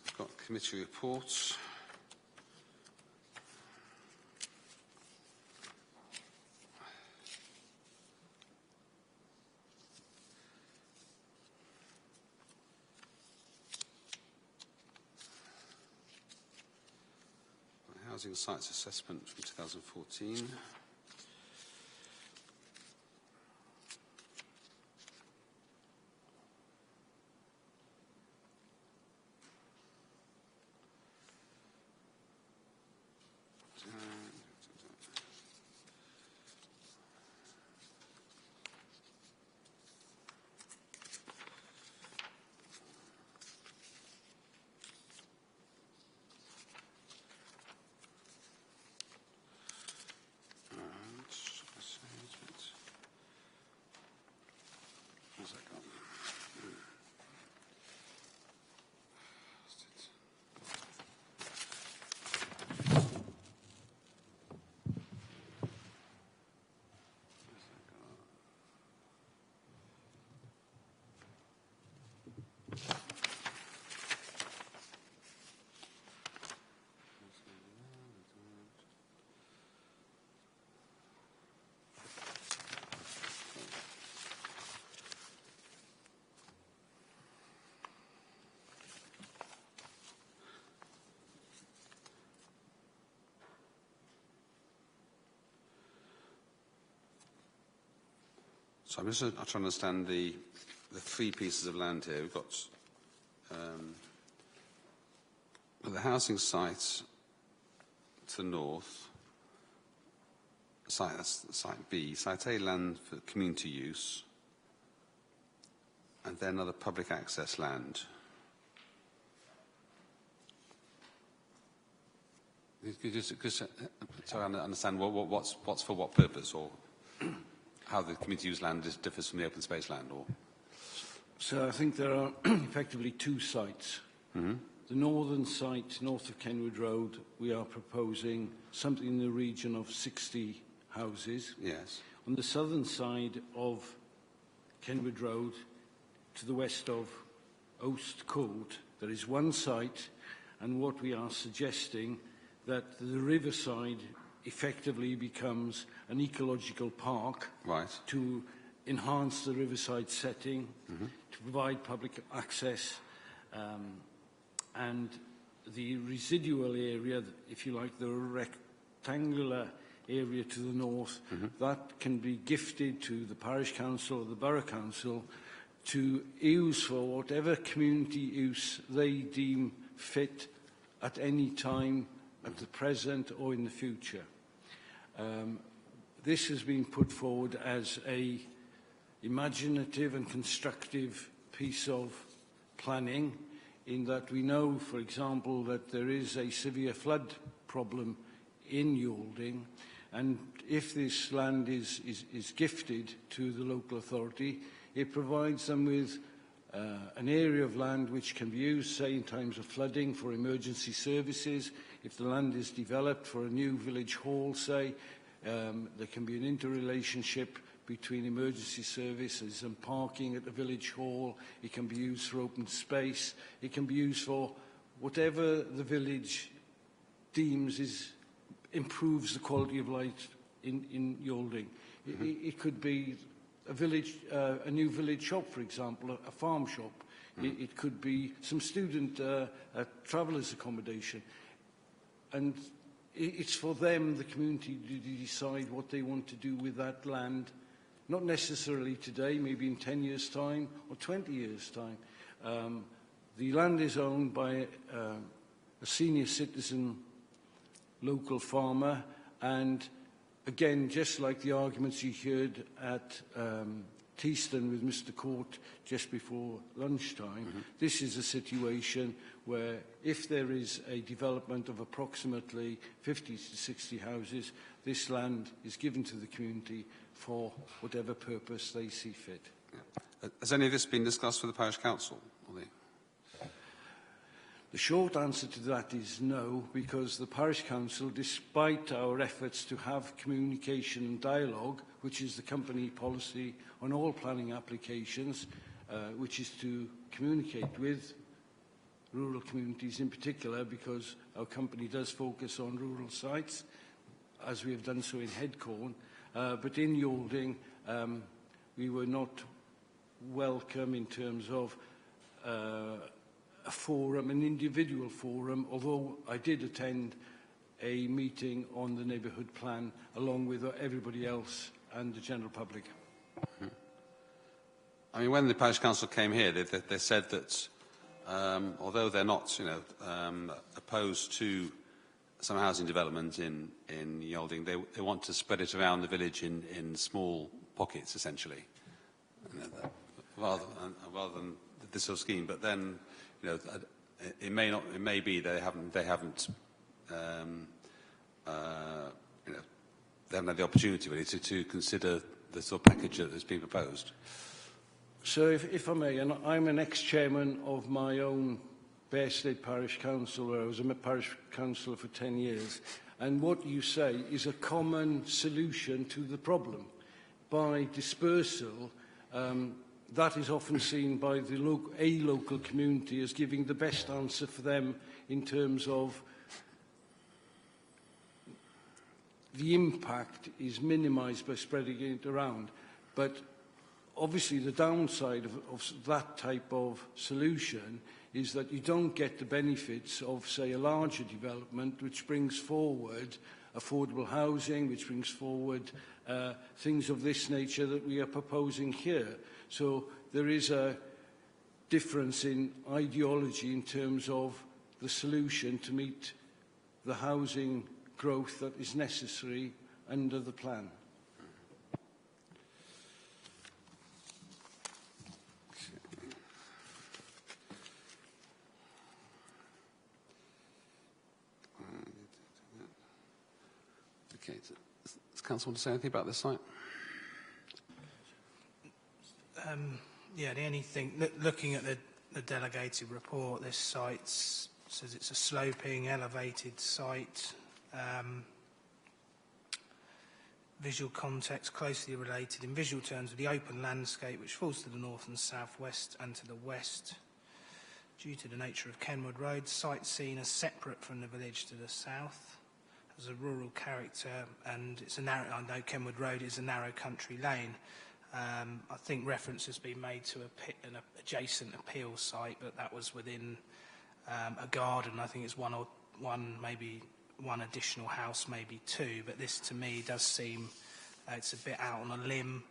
S1: We've got committee reports. Housing Sites Assessment from 2014. So I'm just trying to understand the three pieces of land here. We've got the housing site to the north, that's site B, site A land for community use, and then other public access land. Just so I understand what's for what purpose, or how the community use land differs from the open space land, or?
S6: So I think there are effectively two sites.
S1: Mm-hmm.
S6: The northern site, north of Kenwood Road, we are proposing something in the region of 60 houses.
S1: Yes.
S6: On the southern side of Kenwood Road, to the west of Oast Court, there is one site, and what we are suggesting that the riverside effectively becomes an ecological park,
S1: right,
S6: to enhance the riverside setting,
S1: mm-hmm,
S6: to provide public access, and the residual area, if you like, the rectangular area to the north, that can be gifted to the parish council or the borough council to use for whatever community use they deem fit at any time, at the present or in the future. This has been put forward as a imaginative and constructive piece of planning, in that we know, for example, that there is a severe flood problem in Yalding, and if this land is gifted to the local authority, it provides them with an area of land which can be used, say, in times of flooding for emergency services. If the land is developed for a new village hall, say, there can be an interrelationship between emergency services and parking at the village hall. It can be used for open space. It can be used for whatever the village deems improves the quality of life in Yalding. It could be a new village shop, for example, a farm shop. It could be some student travellers' accommodation. And it's for them, the community, to decide what they want to do with that land. Not necessarily today, maybe in 10 years' time or 20 years' time. The land is owned by a senior citizen local farmer, and again, just like the arguments you heard at Teeston with Mr. Court just before lunchtime, this is a situation where if there is a development of approximately 50 to 60 houses, this land is given to the community for whatever purpose they see fit.
S1: Yeah. Has any of this been discussed with the parish council?
S6: The short answer to that is no, because the parish council, despite our efforts to have communication and dialogue, which is the company policy on all planning applications, which is to communicate with rural communities in particular, because our company does focus on rural sites, as we have done so in Headcorn. But in Yalding, we were not welcome in terms of a forum, an individual forum, although I did attend a meeting on the neighbourhood plan along with everybody else and the general public.
S1: I mean, when the parish council came here, they said that although they're not, opposed to some housing development in Yalding, they want to spread it around the village in small pockets, essentially, rather than this sort of scheme. But then, it may be they haven't had the opportunity really to consider the sort of package that has been proposed.
S6: So, if I may, and I'm an ex-chairman of my own Bearsted Parish Council, where I was a parish councillor for 10 years, and what you say is a common solution to the problem. By dispersal, that is often seen by a local community as giving the best answer for them in terms of the impact is minimised by spreading it around. But obviously the downside of that type of solution is that you don't get the benefits of, say, a larger development which brings forward affordable housing, which brings forward things of this nature that we are proposing here. So there is a difference in ideology in terms of the solution to meet the housing growth that is necessary under the plan.
S1: Okay, does Council want to say anything about this site?
S3: Yeah, the only thing, looking at the delegated report, this site says it's a sloping, elevated site. Visual context closely related in visual terms with the open landscape which falls to the north and southwest and to the west. Due to the nature of Kenwood Road, site seen as separate from the village to the south, has a rural character, and it's a narrow. I know Kenwood Road is a narrow country lane. I think reference has been made to an adjacent appeal site, but that was within a garden. I think it's one, maybe one additional house, maybe two, but this to me does seem it's a bit out on a limb,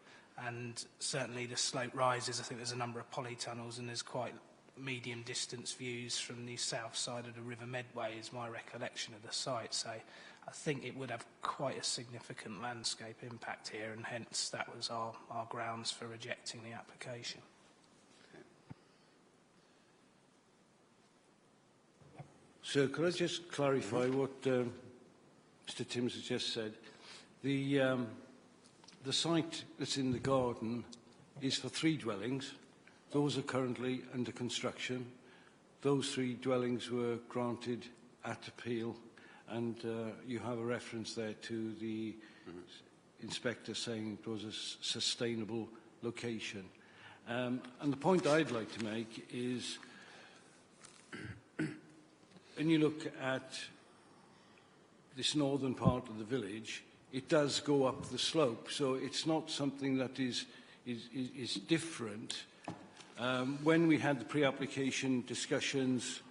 S3: and certainly the slope rises. I think there's a number of polytunnels, and there's quite medium distance views from the south side of the River Medway is my recollection of the site. So I think it would have quite a significant landscape impact here, and hence that was our grounds for rejecting the application.
S6: Sir, could I just clarify what Mr Timms has just said? The site that's in the garden is for 3 dwellings. Those are currently under construction. Those 3 dwellings were granted at appeal, and you have a reference there to the inspector saying it was a sustainable location. And the point I'd like to make is, when you look at this northern part of the village, it does go up the slope, so it's not something that is different. When we had the pre-application discussions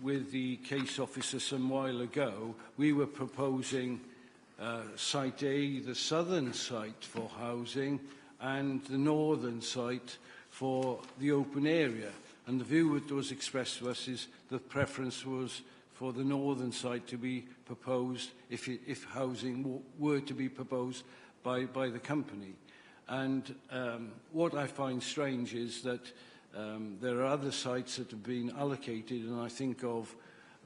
S6: with the case officer some while ago, we were proposing Site A, the southern site for housing, and the northern site for the open area. And the view that was expressed to us is the preference was for the northern site to be proposed if housing were to be proposed by the company. And what I find strange is that there are other sites that have been allocated, and I think of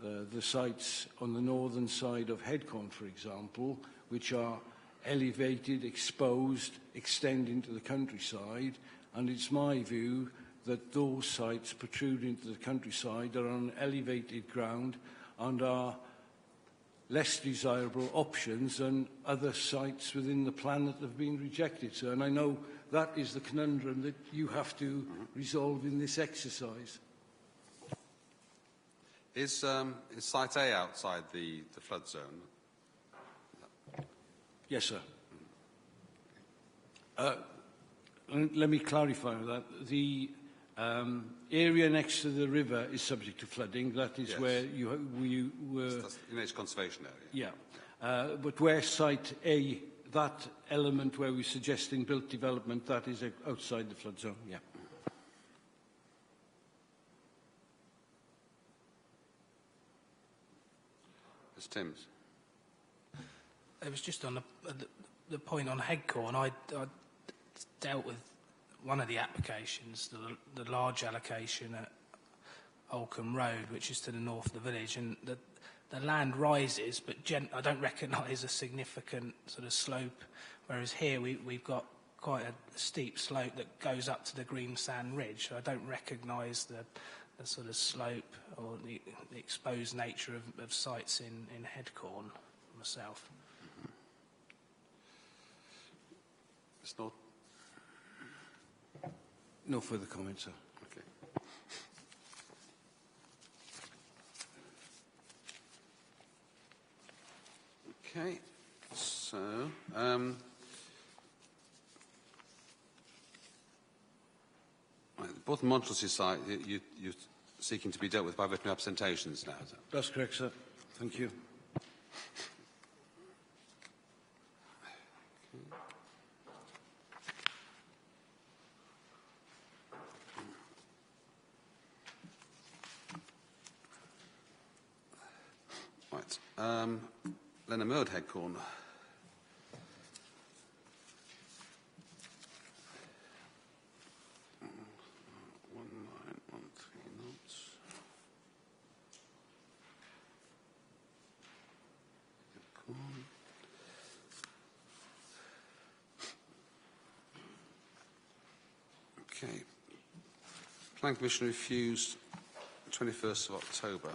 S6: the sites on the northern side of Headcorn, for example, which are elevated, exposed, extend into the countryside, and it's my view that those sites protrude into the countryside are on elevated ground and are less desirable options than other sites within the plan that have been rejected, sir. And I know that is the conundrum that you have to resolve in this exercise.
S1: Is Site A outside the flood zone?
S6: Yes, sir. Let me clarify that. The area next to the river is subject to flooding. That is, yes, where you were...
S1: That's in its conservation area.
S6: Yeah. But where Site A, that element where we're suggesting built development, that is outside the flood zone, yeah.
S1: Mr Timms.
S3: It was just on the point on Headcorn. I dealt with one of the applications, the large allocation at Holcombe Road, which is to the north of the village, and the land rises, but I don't recognise a significant sort of slope, whereas here we've got quite a steep slope that goes up to the Green Sand Ridge, so I don't recognise the sort of slope or the exposed nature of sites in Headcorn myself.
S1: It's not...
S6: No further comments, sir.
S1: Okay, so both Montrosy site, you're seeking to be dealt with by written representations now.
S6: That's correct, sir. Thank you.
S1: Right. Lenamode Headcorn. Okay. Planning Commission refused 21st of October.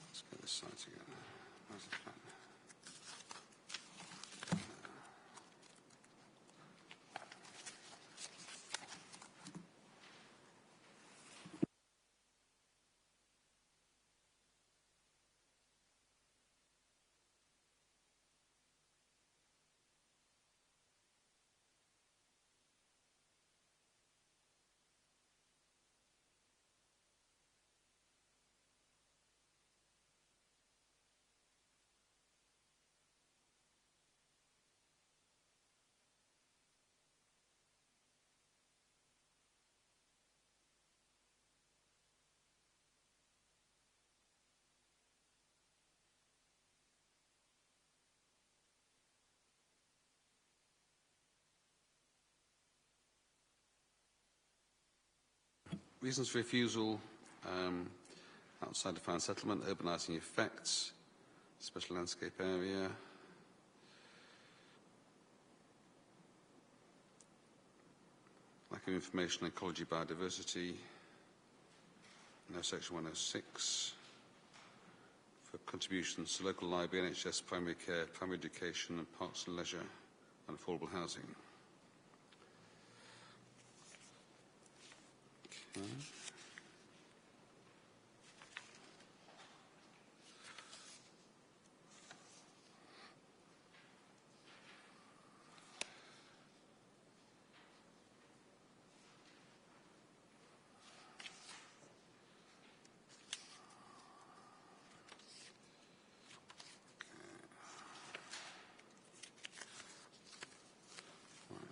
S1: Let's get this site again. Where's the plan? reasons for refusal, outside defined settlement, urbanising effects, special landscape area. Lack of information on ecology, biodiversity. No section 106. For contributions to local library, NHS, primary care, primary education and parks and leisure and affordable housing. Okay.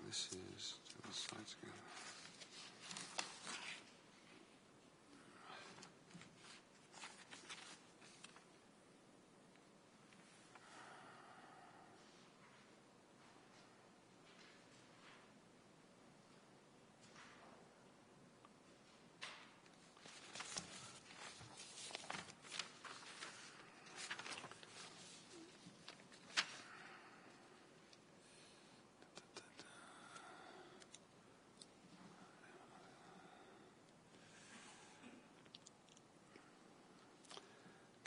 S1: This is the slides again.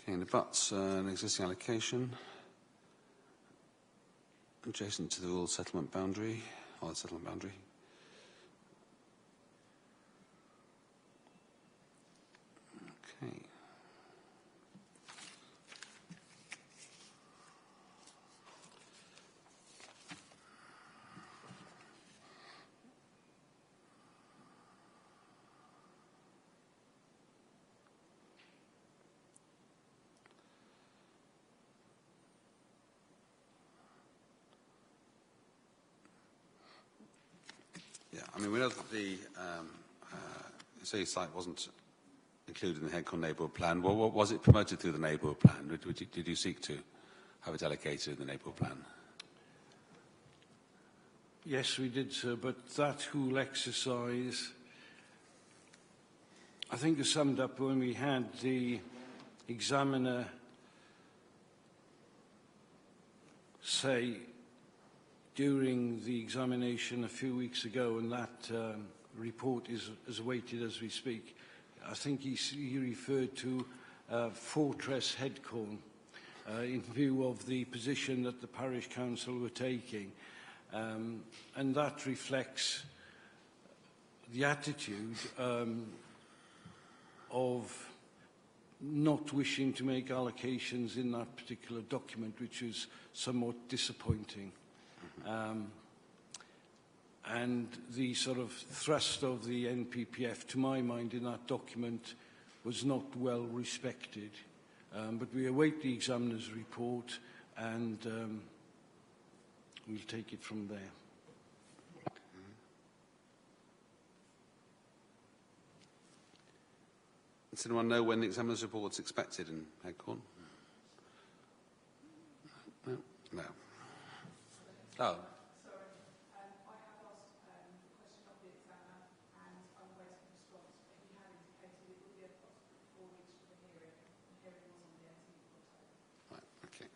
S1: Okay, and abuts an existing allocation adjacent to the old settlement boundary, or the settlement boundary. Okay. Yeah, I mean, we know that the city site wasn't included in the Headcon neighbourhood plan. Well, was it promoted through the neighbourhood plan? Did you seek to have it allocated in the neighbourhood plan?
S6: Yes, we did, sir, but that whole exercise, I think, is summed up when we had the examiner say during the examination a few weeks ago, and that report is awaited as we speak. I think he referred to Fortress Headcorn in view of the position that the parish council were taking. And that reflects the attitude of not wishing to make allocations in that particular document, which is somewhat disappointing. And the sort of thrust of the NPPF, to my mind, in that document was not well respected. But we await the examiner's report, and we'll take it from there.
S1: Does anyone know when the examiner's report is expected in Headcorn? No? No. Oh. Right, okay.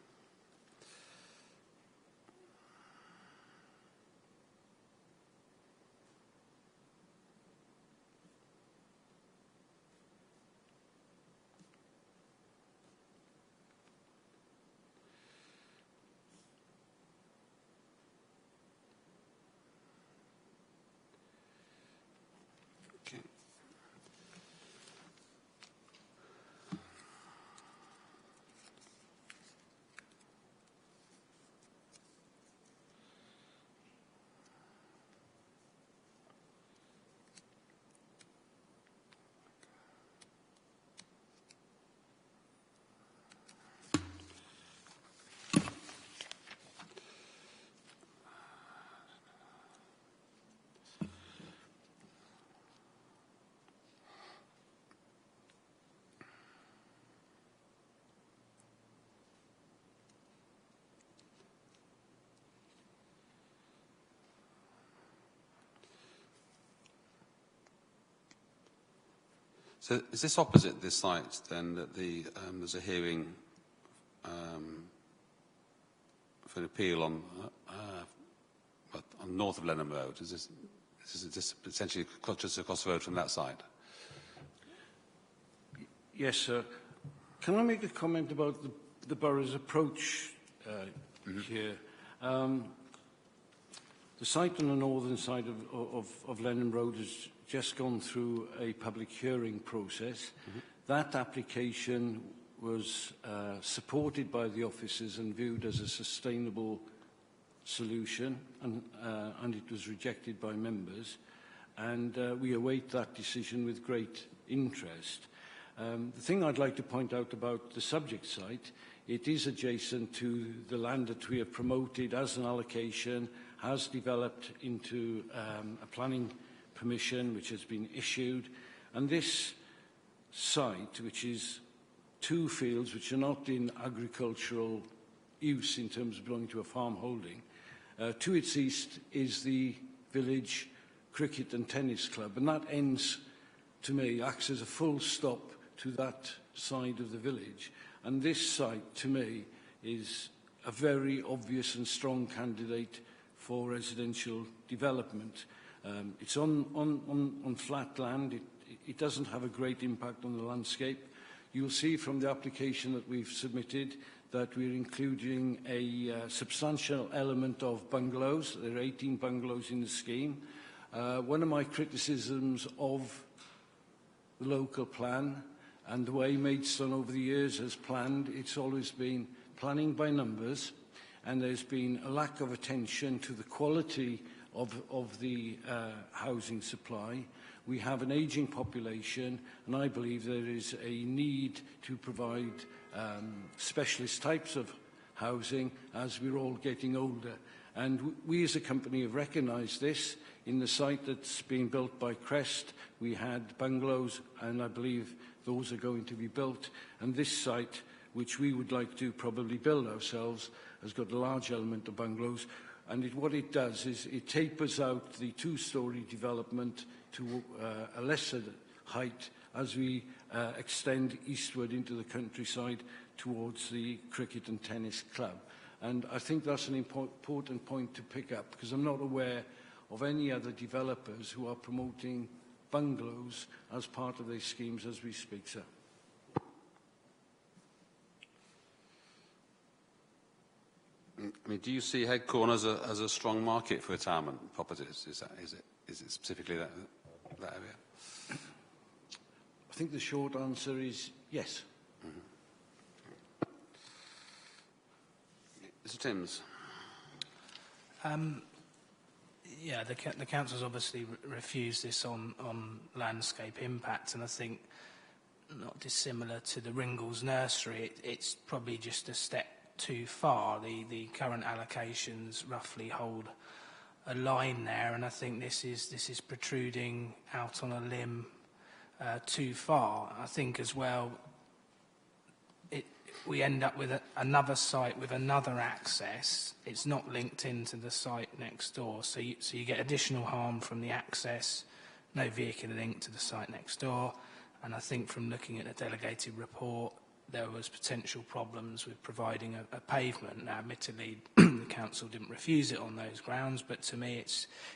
S1: So is this opposite this site, then, that there's a hearing for an appeal on north of Lenham Road? Is this essentially just across the road from that site?
S6: Yes, sir. Can I make a comment about the borough's approach here? The site on the northern side of Lenham Road has just gone through a public hearing process. That application was supported by the officers and viewed as a sustainable solution, and it was rejected by members. And we await that decision with great interest. The thing I'd like to point out about the subject site, it is adjacent to the land that we have promoted as an allocation, has developed into a planning permission which has been issued. And this site, which is 2 fields which are not in agricultural use in terms of belonging to a farm holding, to its east is the village cricket and tennis club. And that ends, to me, acts as a full stop to that side of the village. And this site, to me, is a very obvious and strong candidate for residential development. It's on flat land. It doesn't have a great impact on the landscape. You'll see from the application that we've submitted that we're including a substantial element of bungalows. There are 18 bungalows in the scheme. One of my criticisms of the local plan and the way Maidstone over the years has planned, it's always been planning by numbers, and there's been a lack of attention to the quality of the housing supply. We have an ageing population, and I believe there is a need to provide specialist types of housing as we're all getting older. And we as a company have recognised this. In the site that's been built by Crest, we had bungalows, and I believe those are going to be built. And this site, which we would like to probably build ourselves, has got a large element of bungalows. And what it does is it tapers out the 2-storey development to a lesser height as we extend eastward into the countryside towards the cricket and tennis club. And I think that's an important point to pick up, because I'm not aware of any other developers who are promoting bungalows as part of their schemes as we speak, sir.
S1: I mean, do you see Headcorn as a strong market for retirement properties? Is it specifically that area?
S6: I think the short answer is yes.
S1: Mr. Timms.
S3: Yeah, the council's obviously refused this on landscape impact, and I think not dissimilar to the Ringles nursery, it's probably just a step too far. The current allocations roughly hold a line there, and I think this is protruding out on a limb too far. I think as well, we end up with another site with another access. It's not linked into the site next door, so you get additional harm from the access, no vehicle link to the site next door. And I think from looking at the delegated report, there was potential problems with providing a pavement. Now, admittedly, the council didn't refuse it on those grounds, but to me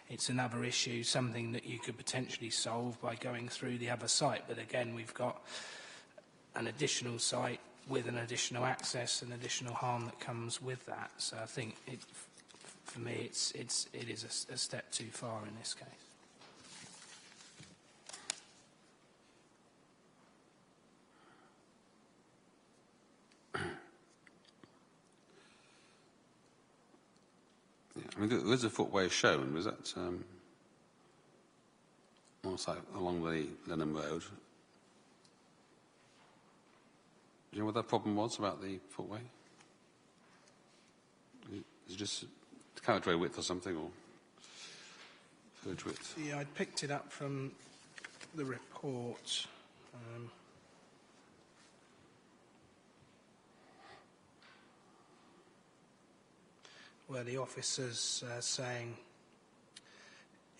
S3: it's another issue, something that you could potentially solve by going through the other site. But again, we've got an additional site with an additional access and additional harm that comes with that. So I think, for me, it is a step too far in this case.
S1: Yeah, I mean, there is a footway shown. Was that almost like along the Lenham Road? Do you know what that problem was about the footway? Is it just carriageway width or something, or verge width?
S3: Yeah, I picked it up from the report. Where the officer's saying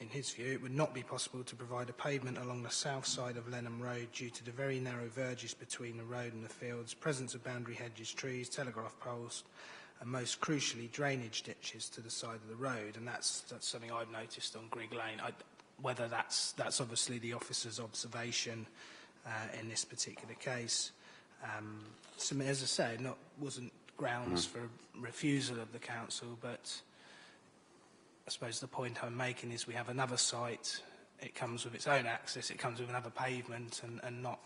S3: in his view, it would not be possible to provide a pavement along the south side of Lenham Road due to the very narrow verges between the road and the fields, presence of boundary hedges, trees, telegraph poles, and most crucially, drainage ditches to the side of the road. And that's something I've noticed on Grigg Lane. Whether that's obviously the officer's observation in this particular case. So, as I say, wasn't grounds for refusal of the council, but I suppose the point I'm making is we have another site, it comes with its own access, it comes with another pavement and not,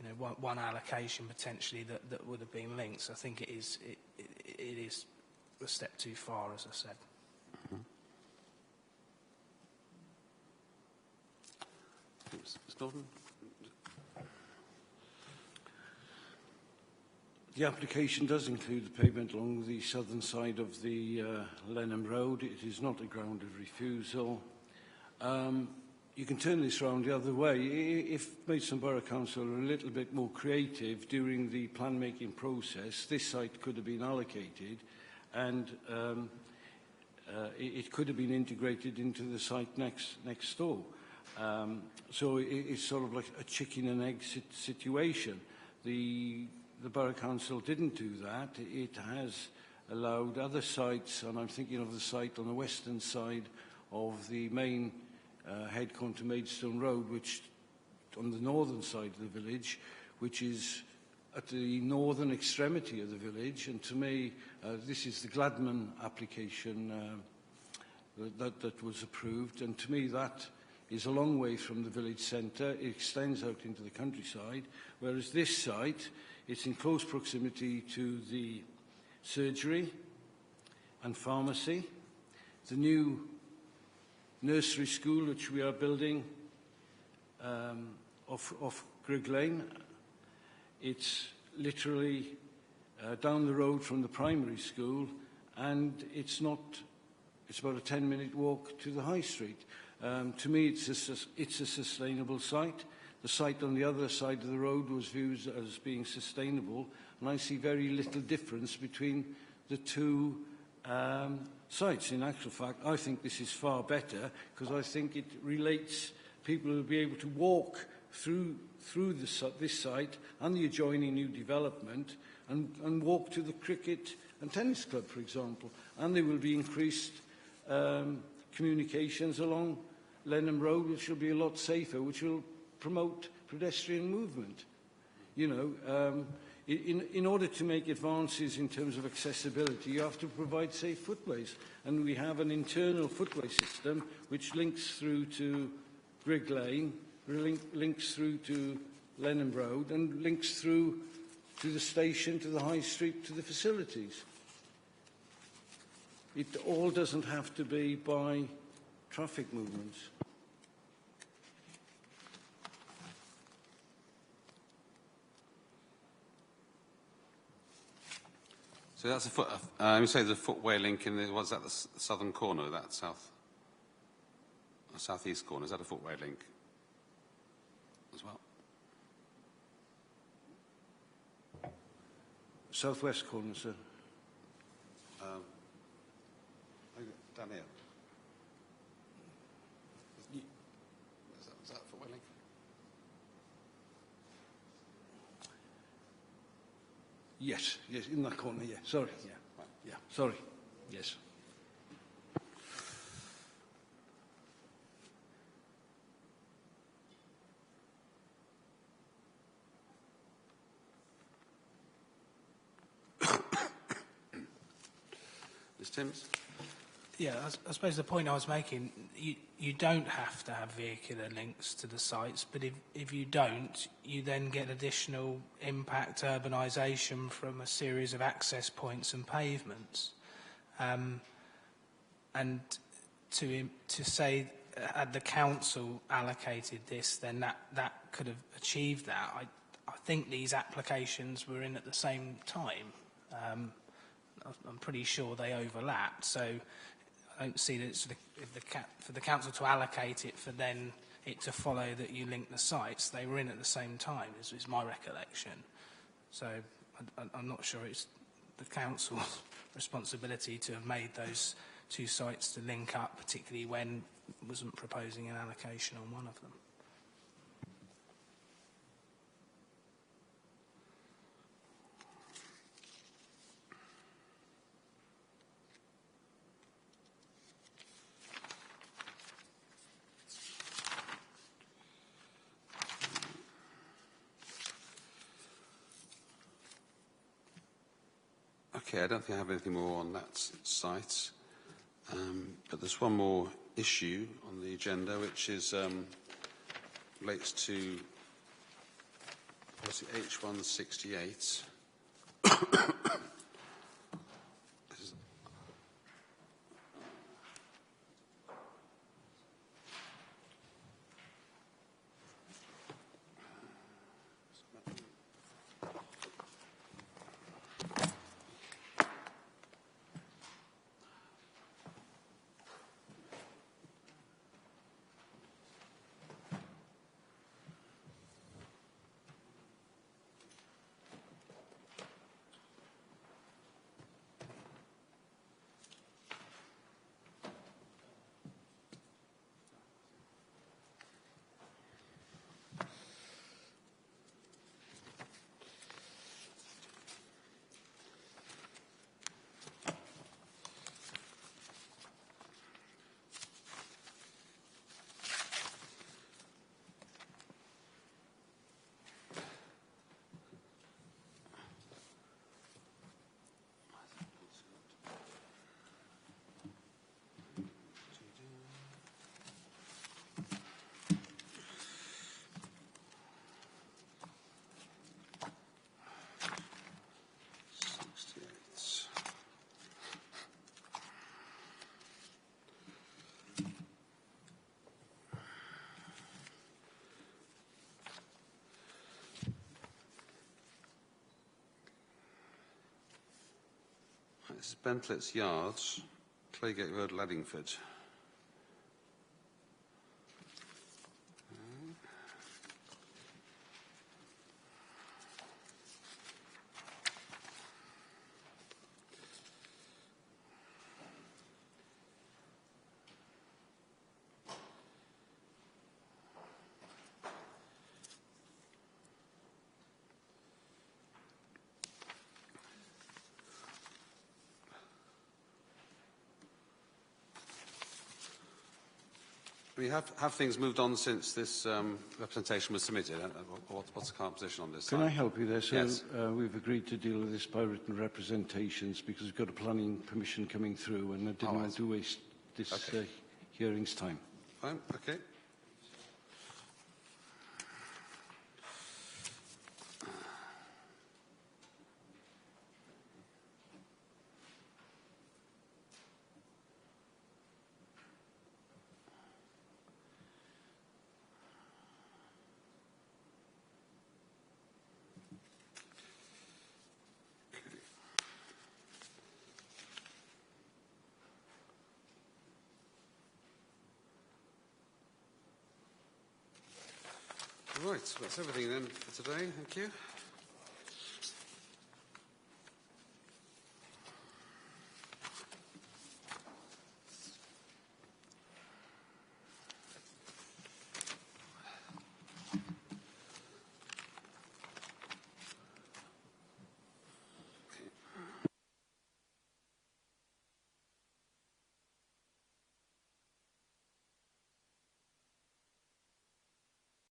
S3: you know, one allocation potentially that would have been linked. So I think it is a step too far, as I said.
S1: Ms. Norton?
S6: The application does include the pavement along the southern side of the Lenham Road. It is not a ground of refusal. You can turn this round the other way. If Maidstone Borough Council are a little bit more creative during the plan-making process, this site could have been allocated and it could have been integrated into the site next door. So it's sort of like a chicken and egg situation. The Borough Council didn't do that. It has allowed other sites, and I'm thinking of the site on the western side of the main head-con to Maidstone Road, which on the northern side of the village, which is at the northern extremity of the village. And to me, this is the Gladman application that was approved. And to me, that is a long way from the village centre. It extends out into the countryside, whereas this site, it's in close proximity to the surgery and pharmacy, the new nursery school which we are building off Grigg Lane. It's literally down the road from the primary school, and it's about a 10-minute walk to the high street. To me, it's a sustainable site. The site on the other side of the road was viewed as being sustainable, and I see very little difference between the two sites. In actual fact, I think this is far better because I think it relates, people will be able to walk through this site and the adjoining new development and walk to the cricket and tennis club, for example. And there will be increased communications along Lenham Road, which will be a lot safer, which will promote pedestrian movement. You know, in order to make advances in terms of accessibility, you have to provide safe footways. And we have an internal footway system which links through to Grigg Lane, links through to Lenham Road, and links through to the station, to the high street, to the facilities. It all doesn't have to be by traffic movements.
S1: So that's you say the footway link in the, what's that, the southern corner, that southeast corner, is that a footway link as well?
S6: Southwest corner, sir.
S1: Down here. Is that a footway link?
S6: Yes, in that corner, yeah. Sorry, yeah.
S1: Right.
S6: Yeah, sorry. Yes.
S1: Ms. Timms?
S3: Yeah, I suppose the point I was making, you don't have to have vehicular links to the sites, but if you don't, you then get additional impact urbanisation from a series of access points and pavements. And to say had the council allocated this, then that could have achieved that. I think these applications were in at the same time. I'm pretty sure they overlapped, so I don't see that it's for the council to allocate it for then it to follow that you link the sites. They were in at the same time, is my recollection. So I'm not sure it's the council's responsibility to have made those two sites to link up, particularly when wasn't proposing an allocation on one of them.
S1: Okay, I don't think I have anything more on that site. But there's one more issue on the agenda, which is relates to policy H168. This is Bentlett's Yards, Claygate Road, Laddingford. I mean, have things moved on since this representation was submitted? What's the current position on this?
S6: Can I help you there? So
S1: yes.
S6: We've agreed to deal with this by written representations because we've got a planning permission coming through and I didn't want to waste this hearing's time.
S1: Fine, okay. Right, that's everything then for today. Thank you.